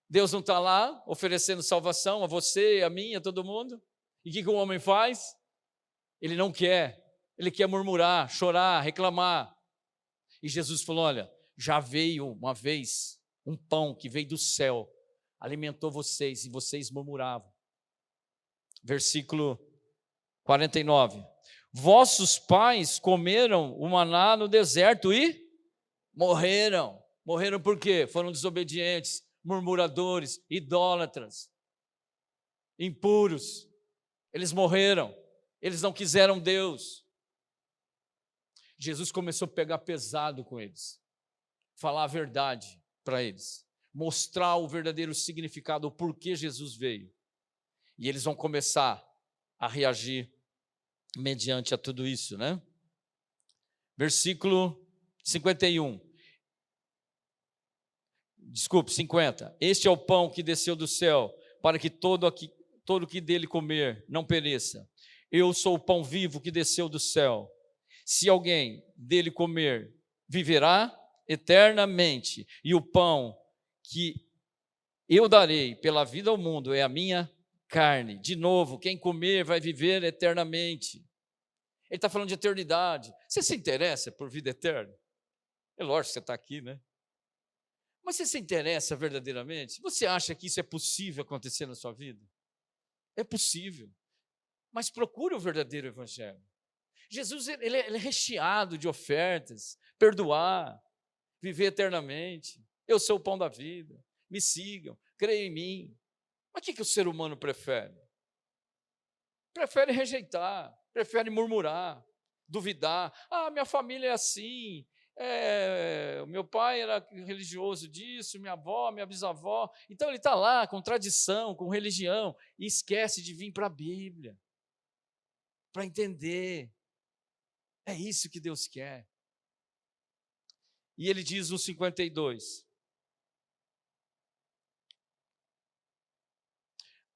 Deus não está lá oferecendo salvação a você, a mim, a todo mundo? E o que o homem faz? Ele não quer. Ele quer murmurar, chorar, reclamar. E Jesus falou: olha, já veio uma vez um pão que veio do céu, alimentou vocês e vocês murmuravam. Versículo 49. Vossos pais comeram o maná no deserto e morreram. Morreram por quê? Foram desobedientes, murmuradores, idólatras, impuros. Eles morreram. Eles não quiseram Deus. Jesus começou a pegar pesado com eles, falar a verdade para eles, mostrar o verdadeiro significado, o porquê Jesus veio. E eles vão começar a reagir mediante a tudo isso, né? Versículo 51. 50. Este é o pão que desceu do céu, para que todo que dele comer não pereça. Eu sou o pão vivo que desceu do céu. Se alguém dele comer, viverá eternamente. E o pão que eu darei pela vida ao mundo é a minha carne. De novo, quem comer vai viver eternamente. Ele está falando de eternidade. Você se interessa por vida eterna? É lógico que você está aqui, né? Mas você se interessa verdadeiramente? Você acha que isso é possível acontecer na sua vida? É possível. Mas procure o verdadeiro evangelho. Jesus ele é recheado de ofertas, perdoar, viver eternamente. Eu sou o pão da vida, me sigam, creiam em mim. Mas o que o ser humano prefere? Prefere rejeitar, prefere murmurar, duvidar. Ah, minha família é assim, o meu pai era religioso disso, minha avó, minha bisavó. Então ele está lá com tradição, com religião, e esquece de vir para a Bíblia, para entender. É isso que Deus quer. E ele diz no 52,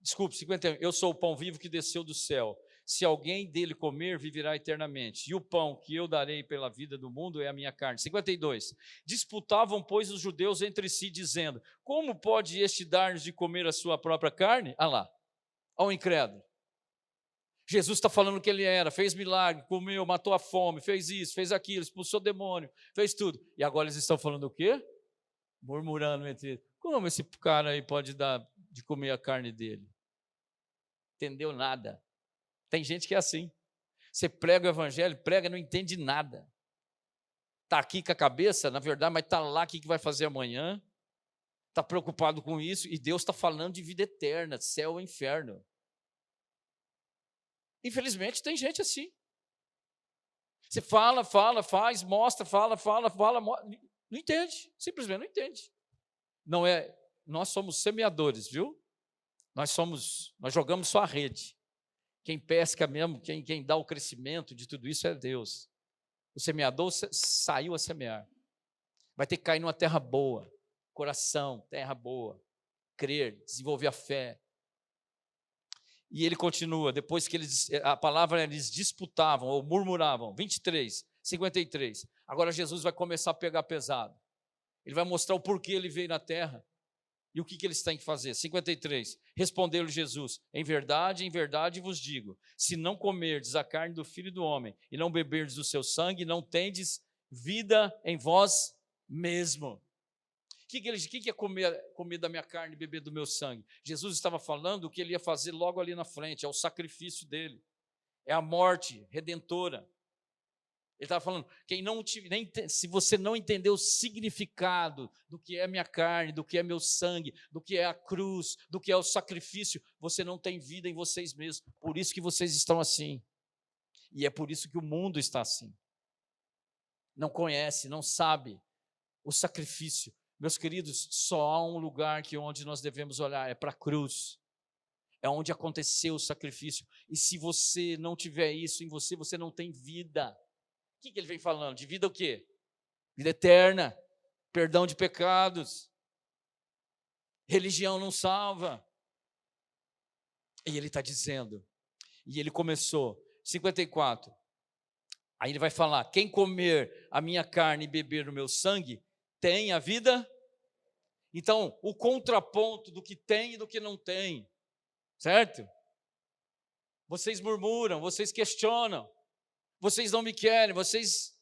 desculpe, 51, eu sou o pão vivo que desceu do céu. Se alguém dele comer, viverá eternamente. E o pão que eu darei pela vida do mundo é a minha carne. 52. Disputavam, pois, os judeus entre si, dizendo: como pode este dar-nos de comer a sua própria carne? Ah lá, ao incrédulo. Jesus está falando que ele era, fez milagre, comeu, matou a fome, fez isso, fez aquilo, expulsou demônio, fez tudo. E agora eles estão falando o quê? Murmurando entre eles. Como esse cara aí pode dar de comer a carne dele? Entendeu nada. Tem gente que é assim. Você prega o evangelho, prega, não entende nada. Está aqui com a cabeça, na verdade, mas está lá, o que vai fazer amanhã? Está preocupado com isso, e Deus está falando de vida eterna, céu e inferno. Infelizmente, tem gente assim. Você fala, faz, mostra, fala, não entende, simplesmente não entende. Não é, nós somos semeadores, viu? Nós jogamos só a rede. Quem pesca mesmo, quem dá o crescimento de tudo isso é Deus. O semeador saiu a semear. Vai ter que cair numa terra boa, coração, terra boa, crer, desenvolver a fé. E ele continua, depois que a palavra eles disputavam ou murmuravam, 23, 53. Agora Jesus vai começar a pegar pesado. Ele vai mostrar o porquê ele veio na terra e o que eles têm que fazer. 53. Respondeu-lhe Jesus: em verdade vos digo, se não comerdes a carne do Filho do Homem e não beberdes do seu sangue, não tendes vida em vós mesmo. O que é comer da minha carne e beber do meu sangue? Jesus estava falando o que ele ia fazer logo ali na frente, é o sacrifício dele, é a morte redentora. Ele estava falando, se você não entender o significado do que é minha carne, do que é meu sangue, do que é a cruz, do que é o sacrifício, você não tem vida em vocês mesmos. Por isso que vocês estão assim. E é por isso que o mundo está assim. Não conhece, não sabe o sacrifício. Meus queridos, só há um lugar onde nós devemos olhar, é para a cruz. É onde aconteceu o sacrifício. E se você não tiver isso em você, você não tem vida. O que ele vem falando? De vida o quê? Vida eterna, perdão de pecados. Religião não salva. E ele está dizendo, e ele começou, 54. Aí ele vai falar, quem comer a minha carne e beber o meu sangue, tem a vida. Então, o contraponto do que tem e do que não tem, certo? Vocês murmuram, vocês questionam, vocês não me querem, vocês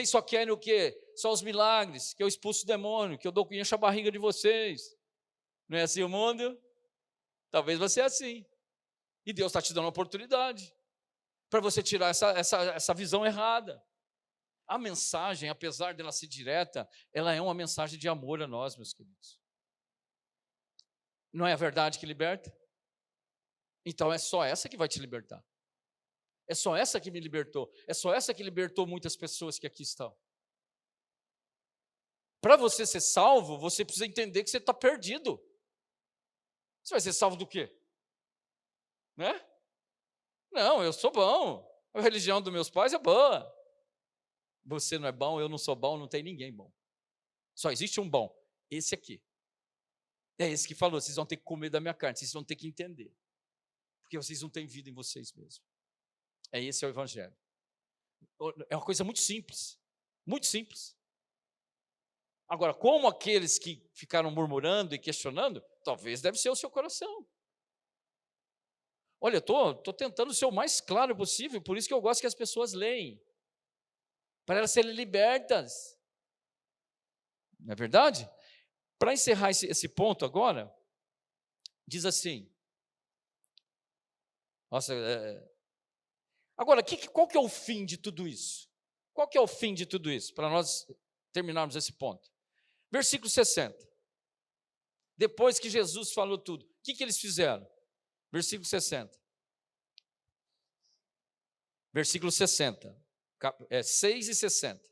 só querem o quê? Só os milagres, que eu expulso o demônio, que eu encho a barriga de vocês. Não é assim o mundo? Talvez você é assim. E Deus está te dando uma oportunidade para você tirar essa visão errada. A mensagem, apesar dela ser direta, ela é uma mensagem de amor a nós, meus queridos. Não é a verdade que liberta? Então é só essa que vai te libertar. É só essa que me libertou. É só essa que libertou muitas pessoas que aqui estão. Para você ser salvo, você precisa entender que você está perdido. Você vai ser salvo do quê? Né? Não, eu sou bom. A religião dos meus pais é boa. Você não é bom, eu não sou bom, não tem ninguém bom. Só existe um bom, esse aqui. É esse que falou, vocês vão ter que comer da minha carne, vocês vão ter que entender. Porque vocês não têm vida em vocês mesmos. Esse é o evangelho. É uma coisa muito simples. Muito simples. Agora, como aqueles que ficaram murmurando e questionando, talvez deve ser o seu coração. Olha, eu estou tentando ser o mais claro possível, por isso que eu gosto que as pessoas leem. Para elas serem libertas. Não é verdade? Para encerrar esse ponto agora, diz assim, nossa, agora, qual que é o fim de tudo isso? Qual que é o fim de tudo isso? Para nós terminarmos esse ponto. Versículo 60. Depois que Jesus falou tudo, o que eles fizeram? Versículo 60. Versículo 60. 6 e 60.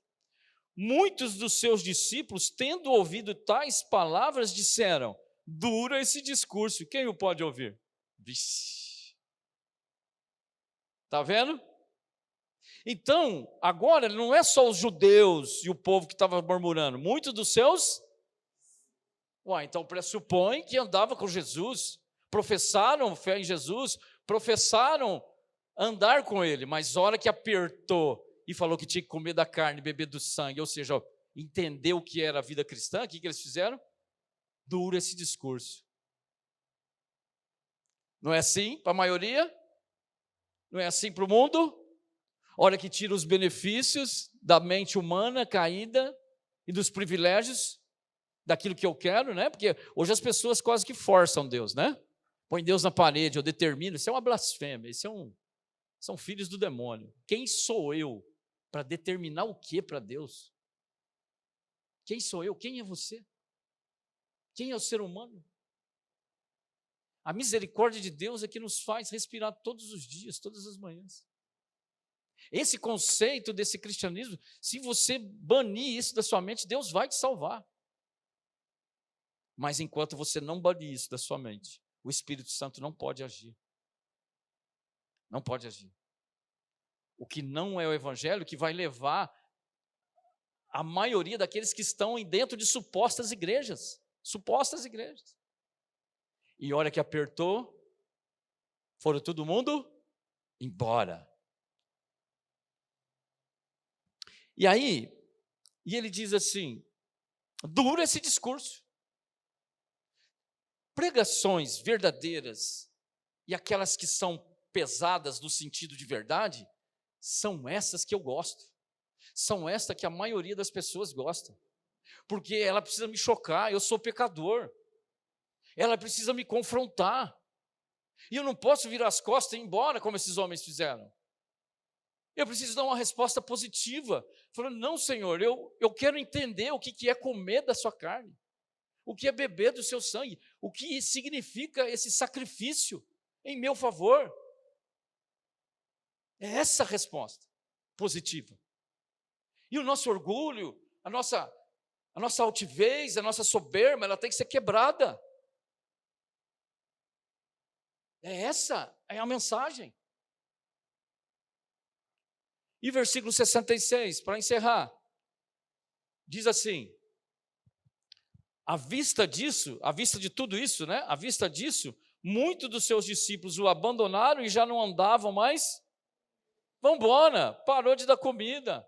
Muitos dos seus discípulos, tendo ouvido tais palavras, disseram: dura esse discurso, quem o pode ouvir? Vixe. Está vendo? Então, agora não é só os judeus e o povo que estava murmurando, muitos dos seus. Então pressupõe que andava com Jesus, professaram fé em Jesus, professaram andar com ele, mas a hora que apertou e falou que tinha que comer da carne, beber do sangue, ou seja, entender o que era a vida cristã, o que eles fizeram? Duro esse discurso. Não é assim para a maioria? Não é assim para o mundo? Hora que tira os benefícios da mente humana caída e dos privilégios daquilo que eu quero, né? Porque hoje as pessoas quase que forçam Deus, né? Põe Deus na parede, eu determino, isso é uma blasfêmia, são filhos do demônio. Quem sou eu para determinar o que para Deus? Quem sou eu? Quem é você? Quem é o ser humano? A misericórdia de Deus é que nos faz respirar todos os dias, todas as manhãs. Esse conceito desse cristianismo, se você banir isso da sua mente, Deus vai te salvar. Mas enquanto você não banir isso da sua mente, o Espírito Santo não pode agir. Não pode agir. O que não é o Evangelho que vai levar a maioria daqueles que estão dentro de supostas igrejas. Supostas igrejas. E hora que apertou, foram todo mundo embora. E aí, ele diz assim, dura esse discurso. Pregações verdadeiras e aquelas que são pesadas no sentido de verdade, são essas que eu gosto. São essas que a maioria das pessoas gosta. Porque ela precisa me chocar, eu sou pecador. Ela precisa me confrontar. E eu não posso virar as costas e ir embora como esses homens fizeram. Eu preciso dar uma resposta positiva. Falando, não, Senhor, eu quero entender o que é comer da sua carne. O que é beber do seu sangue? O que significa esse sacrifício em meu favor? É essa a resposta positiva. E o nosso orgulho, a nossa altivez, a nossa soberba, ela tem que ser quebrada. Essa é a mensagem. E versículo 66, para encerrar, diz assim: à vista disso, à vista de tudo isso, né? À vista disso, muitos dos seus discípulos o abandonaram e já não andavam mais. Vamos embora, parou de dar comida,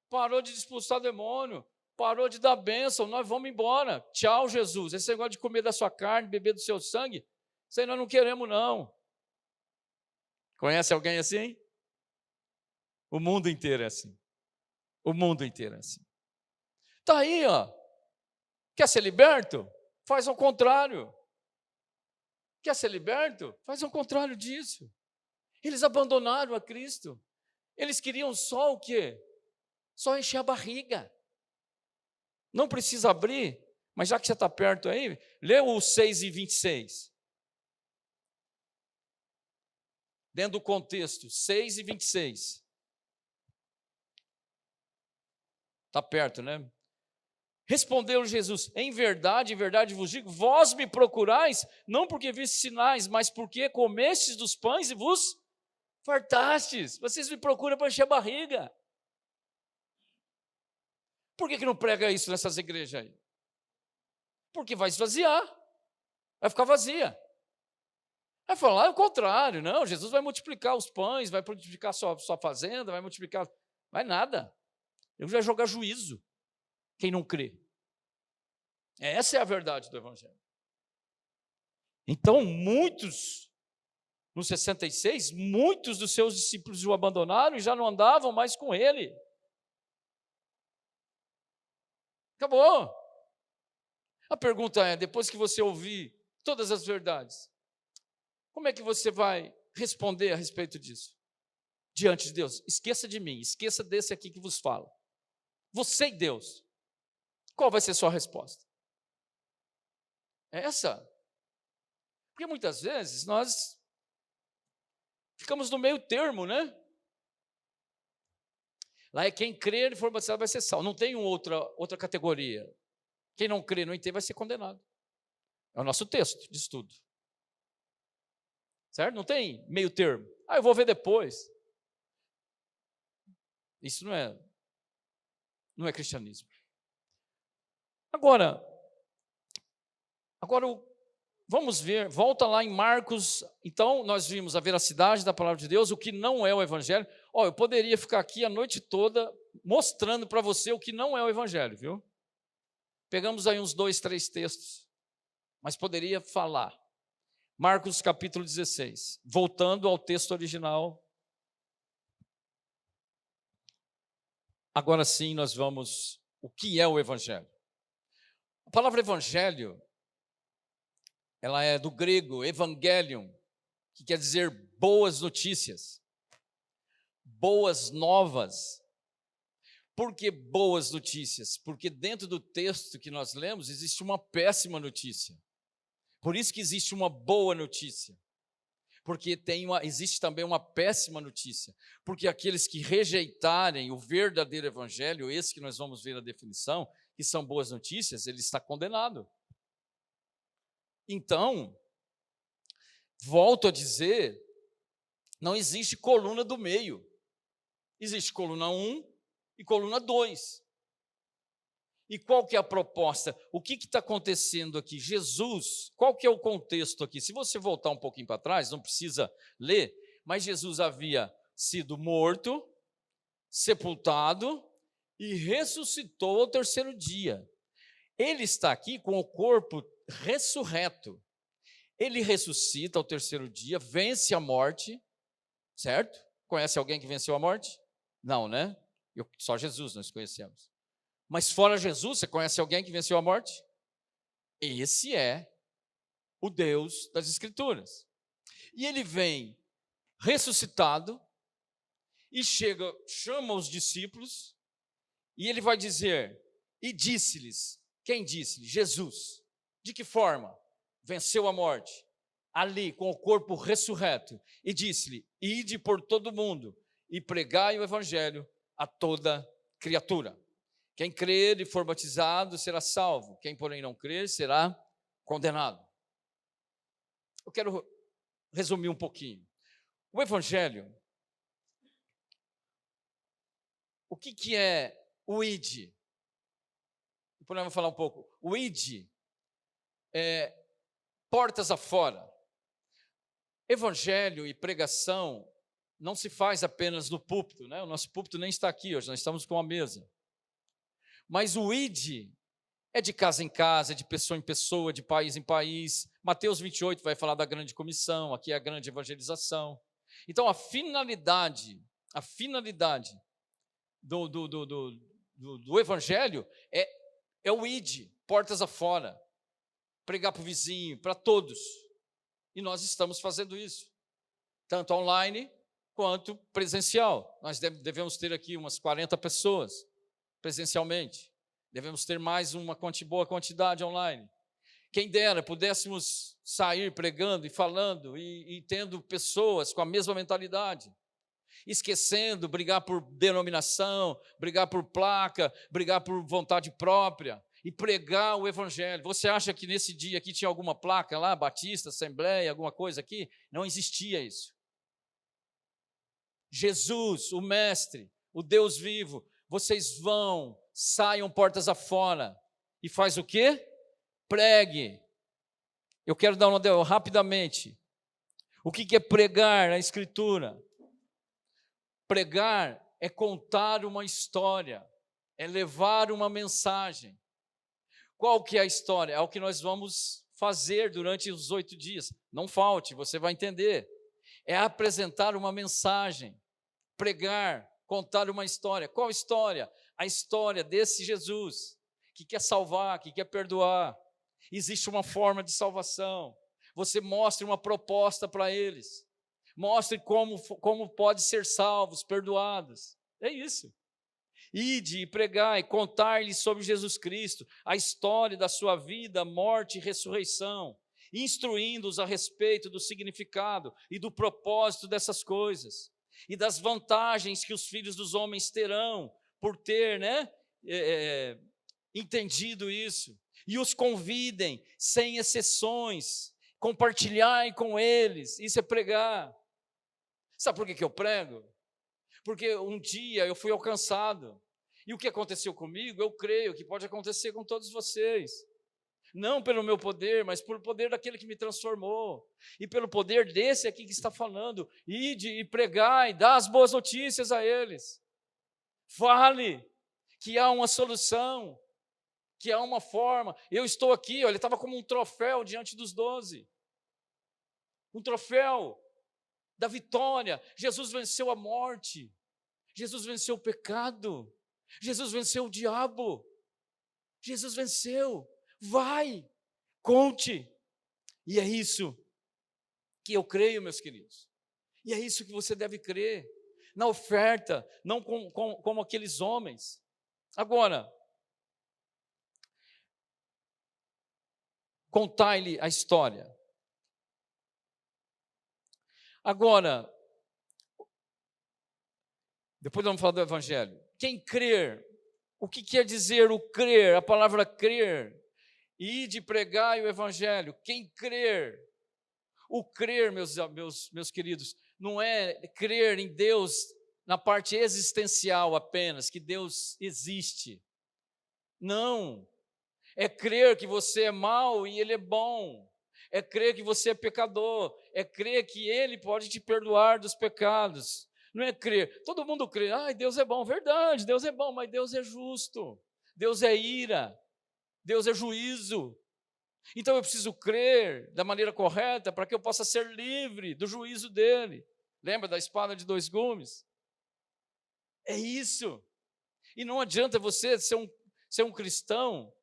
parou de expulsar demônio, parou de dar bênção, nós vamos embora. Tchau, Jesus. Esse negócio de comer da sua carne, beber do seu sangue, isso aí nós não queremos, não. Conhece alguém assim? O mundo inteiro é assim. O mundo inteiro é assim. Está aí, ó. Quer ser liberto? Faz ao contrário. Quer ser liberto? Faz ao contrário disso. Eles abandonaram a Cristo. Eles queriam só o quê? Só encher a barriga. Não precisa abrir, mas já que você está perto aí, lê o 6 e 26. Dentro do contexto, 6 e 26. Está perto, né? Respondeu Jesus: em verdade vos digo, vós me procurais, não porque viste sinais, mas porque comestes dos pães e vos fartastes. Vocês me procuram para encher a barriga. Por que não prega isso nessas igrejas aí? Porque vai esvaziar, vai ficar vazia. Vai falar o contrário, não, Jesus vai multiplicar os pães, vai multiplicar sua fazenda, vai multiplicar, vai nada. Ele vai jogar juízo, quem não crê. Essa é a verdade do Evangelho. Então, no 66, muitos dos seus discípulos o abandonaram e já não andavam mais com ele. Acabou. A pergunta é, depois que você ouvir todas as verdades, como é que você vai responder a respeito disso? Diante de Deus, esqueça de mim, esqueça desse aqui que vos fala. Você e Deus, qual vai ser a sua resposta? É essa. Porque muitas vezes nós ficamos no meio termo, né? Lá é quem crer e for batizado vai ser salvo. Não tem outra categoria. Quem não crê, não entende, vai ser condenado. É o nosso texto de estudo. Certo? Não tem meio termo. Eu vou ver depois. Isso não é cristianismo. Agora vamos ver, volta lá em Marcos. Então, nós vimos a veracidade da palavra de Deus, o que não é o evangelho. Eu poderia ficar aqui a noite toda mostrando para você o que não é o evangelho, viu? Pegamos aí uns 2, 3 textos, mas poderia falar. Marcos capítulo 16, voltando ao texto original. Agora sim nós vamos, o que é o evangelho? A palavra evangelho, ela é do grego evangelion, que quer dizer boas notícias, boas novas. Por que boas notícias? Porque dentro do texto que nós lemos existe uma péssima notícia. Por isso que existe uma boa notícia. Porque existe também uma péssima notícia. Porque aqueles que rejeitarem o verdadeiro evangelho, esse que nós vamos ver a definição, que são boas notícias, ele está condenado. Então, volto a dizer, não existe coluna do meio. Existe coluna 1 e coluna 2. E qual que é a proposta? O que está acontecendo aqui? Jesus, qual que é o contexto aqui? Se você voltar um pouquinho para trás, não precisa ler, mas Jesus havia sido morto, sepultado e ressuscitou ao terceiro dia. Ele está aqui com o corpo ressurreto. Ele ressuscita ao terceiro dia, vence a morte, certo? Conhece alguém que venceu a morte? Não, né? Só Jesus nós conhecemos. Mas fora Jesus, você conhece alguém que venceu a morte? Esse é o Deus das Escrituras. E ele vem ressuscitado e chama os discípulos e ele vai dizer, e disse-lhes, quem disse-lhes? Jesus. De que forma? Venceu a morte, ali com o corpo ressurreto, e disse-lhe, ide por todo o mundo e pregai o evangelho a toda criatura. Quem crer e for batizado será salvo, quem porém não crer será condenado. Eu quero resumir um pouquinho. O evangelho, o que é o ID? Podemos falar um pouco. O ID é portas afora. Evangelho e pregação não se faz apenas no púlpito, né? O nosso púlpito nem está aqui hoje, nós estamos com a mesa. Mas o ID é de casa em casa, de pessoa em pessoa, de país em país. Mateus 28 vai falar da grande comissão, aqui é a grande evangelização. Então, a finalidade do evangelho é o ID, portas afora, pregar para o vizinho, para todos. E nós estamos fazendo isso, tanto online quanto presencial. Nós devemos ter aqui umas 40 pessoas presencialmente. Devemos ter mais uma boa quantidade online. Quem dera, pudéssemos sair pregando e falando e tendo pessoas com a mesma mentalidade. Esquecendo, brigar por denominação, brigar por placa, brigar por vontade própria e pregar o evangelho. Você acha que nesse dia aqui tinha alguma placa lá, Batista, Assembleia, alguma coisa aqui? Não existia isso. Jesus, o Mestre, o Deus vivo, vocês vão, saiam portas afora e faz o quê? Pregue. Eu quero dar uma rapidamente. O que é pregar na Escritura? Pregar é contar uma história, é levar uma mensagem. Qual que é a história? É o que nós vamos fazer durante os 8 dias. Não falte, você vai entender. É apresentar uma mensagem, pregar, contar uma história. Qual história? A história desse Jesus, que quer salvar, que quer perdoar, Existe uma forma de salvação. Você mostre uma proposta para eles. Mostre como pode ser salvos, perdoados. É isso. Ide e pregai, contar-lhes sobre Jesus Cristo, a história da sua vida, morte e ressurreição, instruindo-os a respeito do significado e do propósito dessas coisas, e das vantagens que os filhos dos homens terão por ter, entendido isso. E os convidem, sem exceções, compartilharem com eles. Isso é pregar. Sabe por que eu prego? Porque um dia eu fui alcançado. E o que aconteceu comigo, eu creio que pode acontecer com todos vocês. Não pelo meu poder, mas pelo poder daquele que me transformou. E pelo poder desse aqui que está falando. Ide e pregai, dá as boas notícias a eles. Fale que há uma solução, que há uma forma. Eu estou aqui, olha, ele estava como um troféu diante dos 12. Um troféu da vitória. Jesus venceu a morte. Jesus venceu o pecado. Jesus venceu o diabo. Jesus venceu. Vai, conte. E é isso que eu creio, meus queridos. E é isso que você deve crer. Na oferta, não como aqueles homens. Agora, contai-lhe a história. Agora, depois vamos falar do Evangelho. Quem crer, o que quer dizer o crer? A palavra crer. Ide pregai o Evangelho. Quem crer? O crer, meus queridos, não é crer em Deus na parte existencial apenas, que Deus existe. Não. É crer que você é mau e Ele é bom. É crer que você é pecador. É crer que Ele pode te perdoar dos pecados. Não é crer. Todo mundo crê. Deus é bom. Verdade, Deus é bom, mas Deus é justo. Deus é ira. Deus é juízo. Então eu preciso crer da maneira correta para que eu possa ser livre do juízo dele. Lembra da espada de 2 gumes? É isso. E não adianta você ser um cristão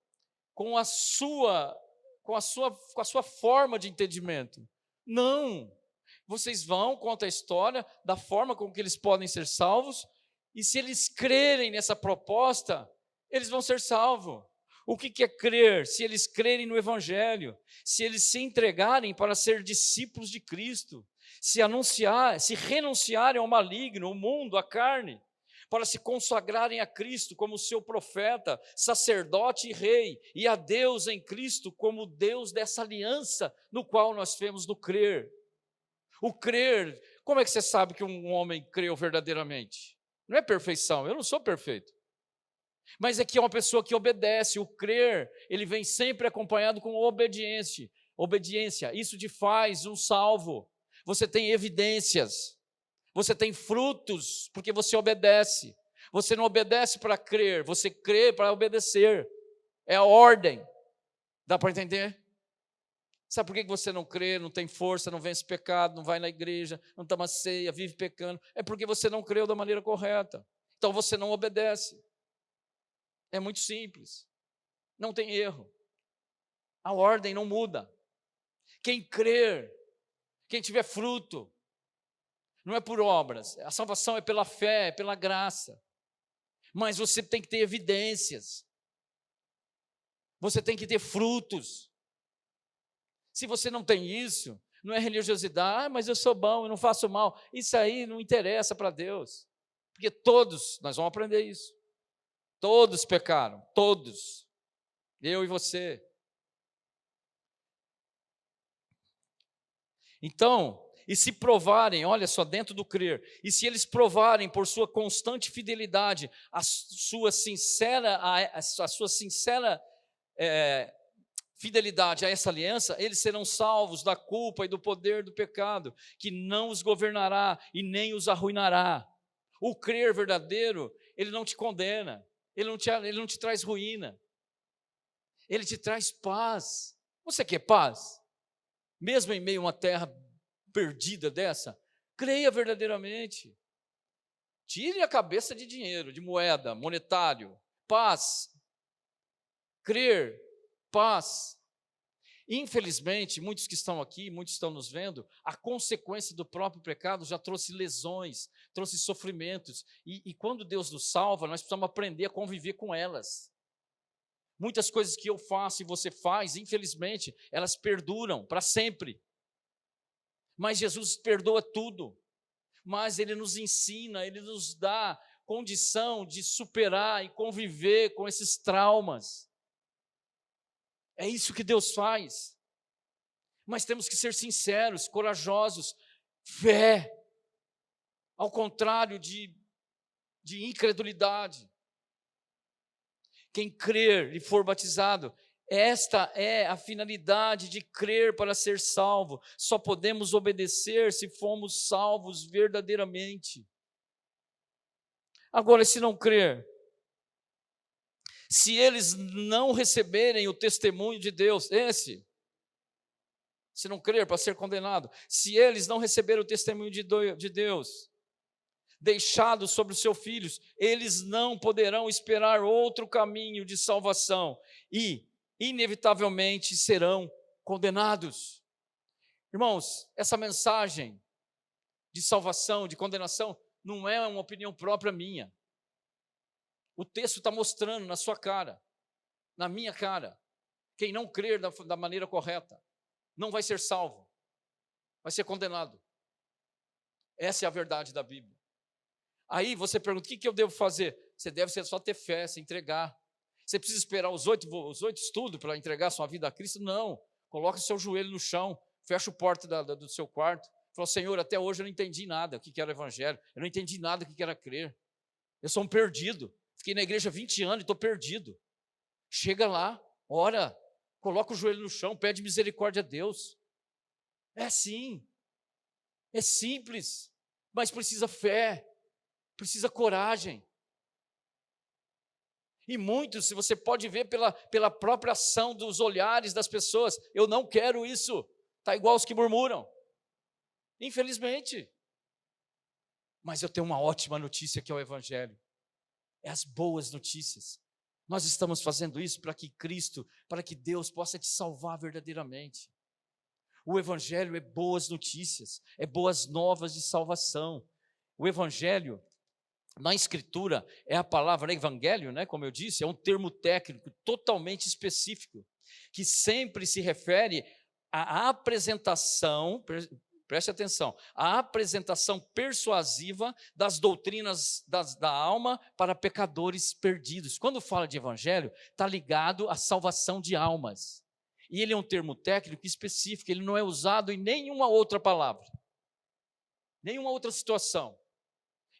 com a sua forma de entendimento. Não. Vocês vão, conta a história da forma como que eles podem ser salvos, e se eles crerem nessa proposta, eles vão ser salvos. O que é crer? Se eles crerem no Evangelho, se eles se entregarem para ser discípulos de Cristo, se renunciarem ao maligno, ao mundo, à carne, para se consagrarem a Cristo como seu profeta, sacerdote e rei, e a Deus em Cristo como Deus dessa aliança no qual nós temos no crer. O crer, como é que você sabe que um homem creu verdadeiramente? Não é perfeição, eu não sou perfeito. Mas é que é uma pessoa que obedece. O crer, ele vem sempre acompanhado com obediência. Isso te faz um salvo. Você tem evidências. Você tem frutos, porque você obedece. Você não obedece para crer, você crê para obedecer. É a ordem. Dá para entender? Sabe por que você não crê, não tem força, não vence pecado, não vai na igreja, não toma ceia, vive pecando? É porque você não creu da maneira correta. Então você não obedece. É muito simples. Não tem erro. A ordem não muda. Quem crer, quem tiver fruto, não é por obras. A salvação é pela fé, é pela graça. Mas você tem que ter evidências. Você tem que ter frutos. Se você não tem isso, não é religiosidade. Mas eu sou bom, eu não faço mal. Isso aí não interessa para Deus. Porque todos, nós vamos aprender isso. Todos pecaram, todos. Eu e você. Então, e se provarem, olha só, dentro do crer, e se eles provarem por sua constante fidelidade, a sua sincera fidelidade a essa aliança, eles serão salvos da culpa e do poder do pecado, que não os governará e nem os arruinará. O crer verdadeiro, ele não te condena, ele não te traz ruína, ele te traz paz. Você quer paz? Mesmo em meio a uma terra perdida dessa, creia verdadeiramente. Tire a cabeça de dinheiro, de moeda, monetário. Paz. Crer, paz. Infelizmente, muitos que estão aqui, muitos estão nos vendo, a consequência do próprio pecado já trouxe lesões, trouxe sofrimentos. E quando Deus nos salva, nós precisamos aprender a conviver com elas. Muitas coisas que eu faço e você faz, infelizmente, elas perduram para sempre. Mas Jesus perdoa tudo. Mas Ele nos ensina, Ele nos dá condição de superar e conviver com esses traumas. É isso que Deus faz. Mas temos que ser sinceros, corajosos. Fé, ao contrário de incredulidade. Quem crer e for batizado, esta é a finalidade de crer para ser salvo. Só podemos obedecer se formos salvos verdadeiramente. Agora, se não crer, se eles não receberem o testemunho de Deus, se não crer para ser condenado, se eles não receberem o testemunho de Deus, deixado sobre os seus filhos, eles não poderão esperar outro caminho de salvação e, inevitavelmente, serão condenados. Irmãos, essa mensagem de salvação, de condenação, não é uma opinião própria minha. O texto está mostrando na sua cara, na minha cara. Quem não crer da maneira correta não vai ser salvo, vai ser condenado. Essa é a verdade da Bíblia. Aí você pergunta, o que eu devo fazer? Você deve só ter fé, se entregar. Você precisa esperar os 8 estudos para entregar sua vida a Cristo? Não. Coloque o seu joelho no chão, fecha a porta do seu quarto. Fala, Senhor, até hoje eu não entendi nada o que era o evangelho. Eu não entendi nada o que era crer. Eu sou um perdido. Fiquei na igreja há 20 anos e estou perdido. Chega lá, ora, coloca o joelho no chão, pede misericórdia a Deus. É assim. É simples, mas precisa fé. Precisa coragem. E muitos, se você pode ver pela própria ação dos olhares das pessoas, eu não quero isso. Está igual os que murmuram. Infelizmente. Mas eu tenho uma ótima notícia que é o Evangelho. É as boas notícias. Nós estamos fazendo isso para que Cristo, para que Deus possa te salvar verdadeiramente. O Evangelho é boas notícias, é boas novas de salvação. O Evangelho, na Escritura, é a palavra evangelho, né, como eu disse, é um termo técnico totalmente específico, que sempre se refere à apresentação, preste atenção, à apresentação persuasiva das doutrinas da alma para pecadores perdidos. Quando fala de evangelho, está ligado à salvação de almas. E ele é um termo técnico específico, ele não é usado em nenhuma outra palavra, nenhuma outra situação.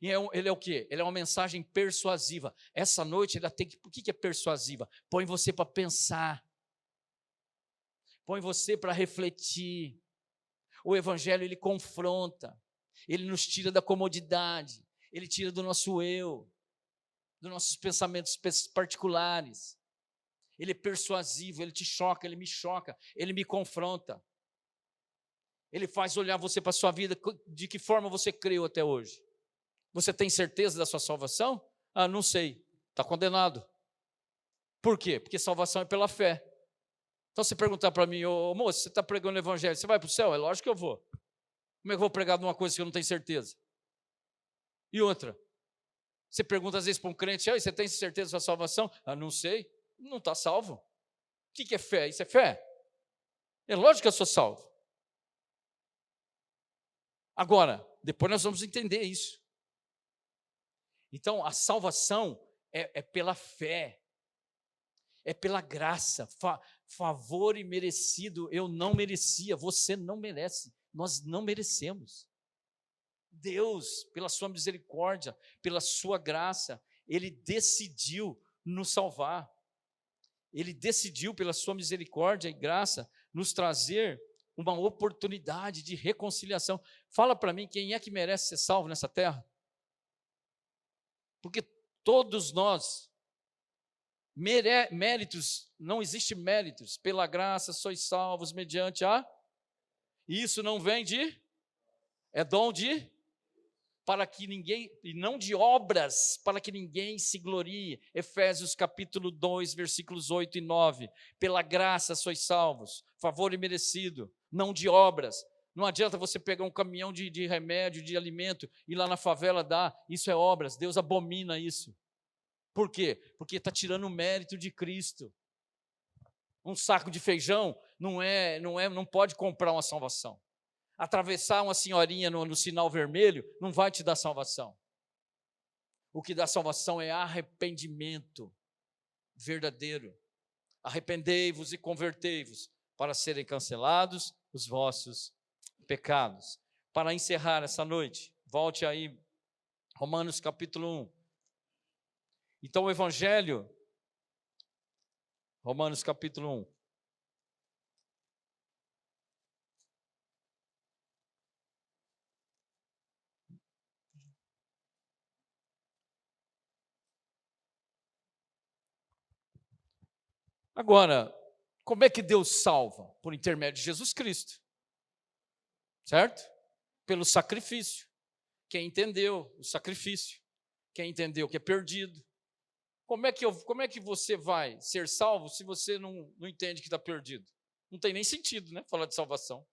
E ele é o quê? Ele é uma mensagem persuasiva. Essa noite, o que é persuasiva? Põe você para pensar. Põe você para refletir. O Evangelho, ele confronta. Ele nos tira da comodidade. Ele tira do nosso eu. Dos nossos pensamentos particulares. Ele é persuasivo, ele te choca, ele me choca. Ele me confronta. Ele faz olhar você para a sua vida. De que forma você creu até hoje? Você tem certeza da sua salvação? Ah, não sei. Está condenado. Por quê? Porque salvação é pela fé. Então, se perguntar para mim, ô moço, você está pregando o evangelho, você vai para o céu? É lógico que eu vou. Como é que eu vou pregar de uma coisa que eu não tenho certeza? E outra, você pergunta às vezes para um crente, você tem certeza da sua salvação? Ah, não sei. Não está salvo. O que é fé? Isso é fé? É lógico que eu sou salvo. Agora, depois nós vamos entender isso. Então, a salvação é pela fé, é pela graça, favor imerecido. Eu não merecia, você não merece, nós não merecemos. Deus, pela sua misericórdia, pela sua graça, Ele decidiu nos salvar. Ele decidiu, pela sua misericórdia e graça, nos trazer uma oportunidade de reconciliação. Fala para mim, quem é que merece ser salvo nessa terra? Porque todos nós, méritos, não existe méritos, pela graça sois salvos mediante a... Isso não vem é dom de... para que ninguém, e não de obras, para que ninguém se glorie. Efésios capítulo 2, versículos 8 e 9. Pela graça sois salvos, favor imerecido, não de obras. Não adianta você pegar um caminhão de remédio, de alimento, e lá na favela dar, isso é obras, Deus abomina isso. Por quê? Porque está tirando o mérito de Cristo. Um saco de feijão não pode comprar uma salvação. Atravessar uma senhorinha no sinal vermelho não vai te dar salvação. O que dá salvação é arrependimento verdadeiro. Arrependei-vos e convertei-vos para serem cancelados os vossos pecados. Para encerrar essa noite, volte aí, Romanos capítulo 1. Então o Evangelho, Romanos capítulo 1. Agora, como é que Deus salva? Por intermédio de Jesus Cristo, certo? Pelo sacrifício. Quem entendeu o sacrifício, quem entendeu que é perdido. Como é que você vai ser salvo se você não entende que está perdido? Não tem nem sentido, né? Falar de salvação.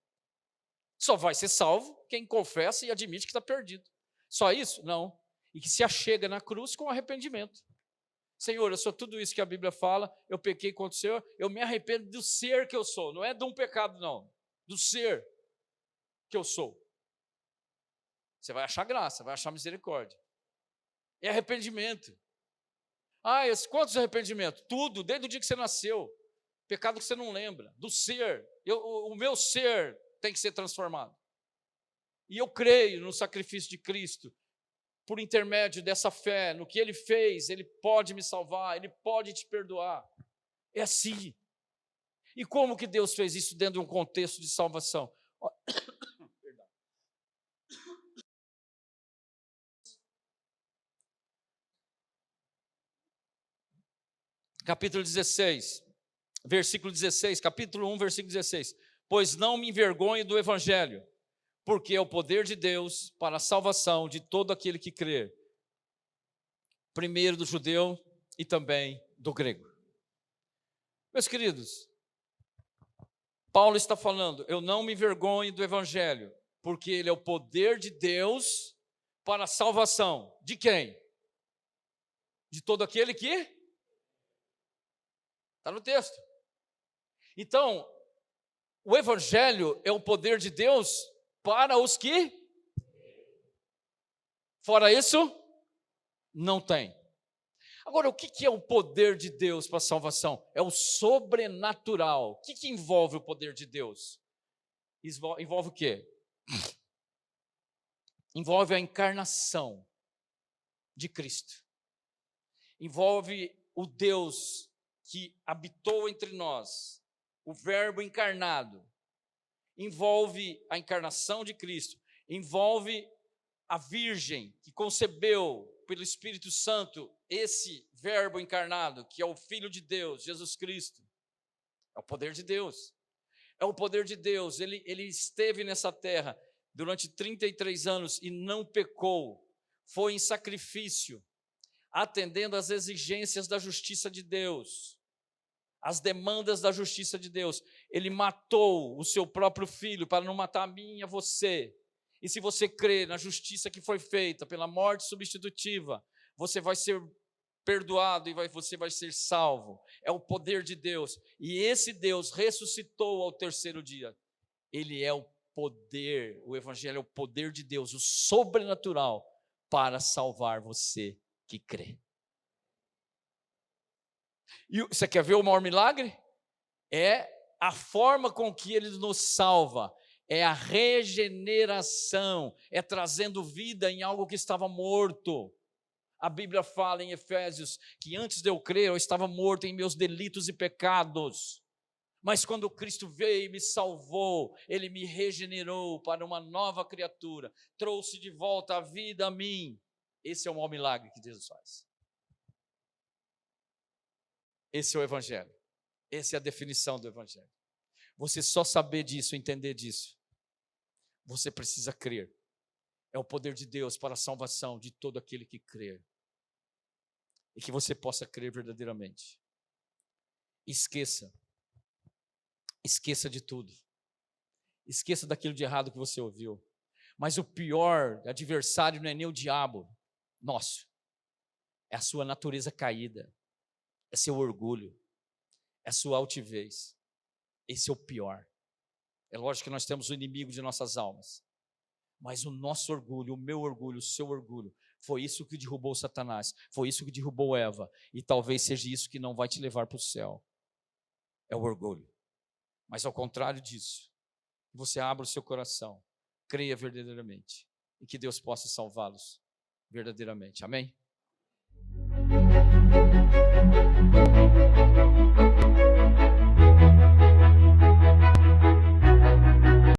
Só vai ser salvo quem confessa e admite que está perdido. Só isso? Não. E que se achega na cruz com arrependimento. Senhor, eu sou tudo isso que a Bíblia fala, eu pequei contra o Senhor, eu me arrependo do ser que eu sou, não é de um pecado não, do ser que eu sou. Você vai achar graça, vai achar misericórdia. É arrependimento. Quantos arrependimentos? Tudo, desde o dia que você nasceu. Pecado que você não lembra, do ser. O meu ser tem que ser transformado. E eu creio no sacrifício de Cristo, por intermédio dessa fé, no que Ele fez, Ele pode me salvar, Ele pode te perdoar. É assim. E como que Deus fez isso dentro de um contexto de salvação? Capítulo 16, versículo 16, capítulo 1, versículo 16. Pois não me envergonho do Evangelho, porque é o poder de Deus para a salvação de todo aquele que crer, primeiro do judeu e também do grego. Meus queridos, Paulo está falando, eu não me envergonho do Evangelho, porque ele é o poder de Deus para a salvação. De quem? De todo aquele que? Está no texto. Então, o Evangelho é o poder de Deus para os que? Fora isso, não tem. Agora, o que é o poder de Deus para a salvação? É o sobrenatural. O que envolve o poder de Deus? Envolve o quê? Envolve a encarnação de Cristo. Envolve o Deus que habitou entre nós, o Verbo encarnado. Envolve a encarnação de Cristo. Envolve a Virgem que concebeu pelo Espírito Santo esse Verbo encarnado, que é o Filho de Deus, Jesus Cristo. É o poder de Deus. É o poder de Deus. Ele esteve nessa terra durante 33 anos e não pecou. Foi em sacrifício, atendendo às exigências da justiça de Deus, as demandas da justiça de Deus. Ele matou o seu próprio filho para não matar a mim e a você. E se você crer na justiça que foi feita pela morte substitutiva, você vai ser perdoado e você vai ser salvo. É o poder de Deus. E esse Deus ressuscitou ao terceiro dia. Ele é o poder, o Evangelho é o poder de Deus, o sobrenatural para salvar você que crê. E você quer ver o maior milagre? É a forma com que Ele nos salva. É a regeneração, é trazendo vida em algo que estava morto. A Bíblia fala em Efésios que antes de eu crer, eu estava morto em meus delitos e pecados. Mas quando Cristo veio e me salvou, Ele me regenerou para uma nova criatura, trouxe de volta a vida a mim. Esse é o maior milagre que Deus faz. Esse é o Evangelho. Essa é a definição do Evangelho. Você só saber disso, entender disso, você precisa crer. é o poder de Deus para a salvação de todo aquele que crer. E que você possa crer verdadeiramente. Esqueça de tudo. Esqueça daquilo de errado que você ouviu. Mas o pior adversário não é nem o diabo nosso. É a sua natureza caída. É seu orgulho. É sua altivez. Esse é o pior. É lógico que nós temos o inimigo de nossas almas. Mas o nosso orgulho, o meu orgulho, o seu orgulho, foi isso que derrubou Satanás. Foi isso que derrubou Eva. E talvez seja isso que não vai te levar para o céu. É o orgulho. Mas ao contrário disso, você abra o seu coração, creia verdadeiramente e que Deus possa salvá-los verdadeiramente. Amém?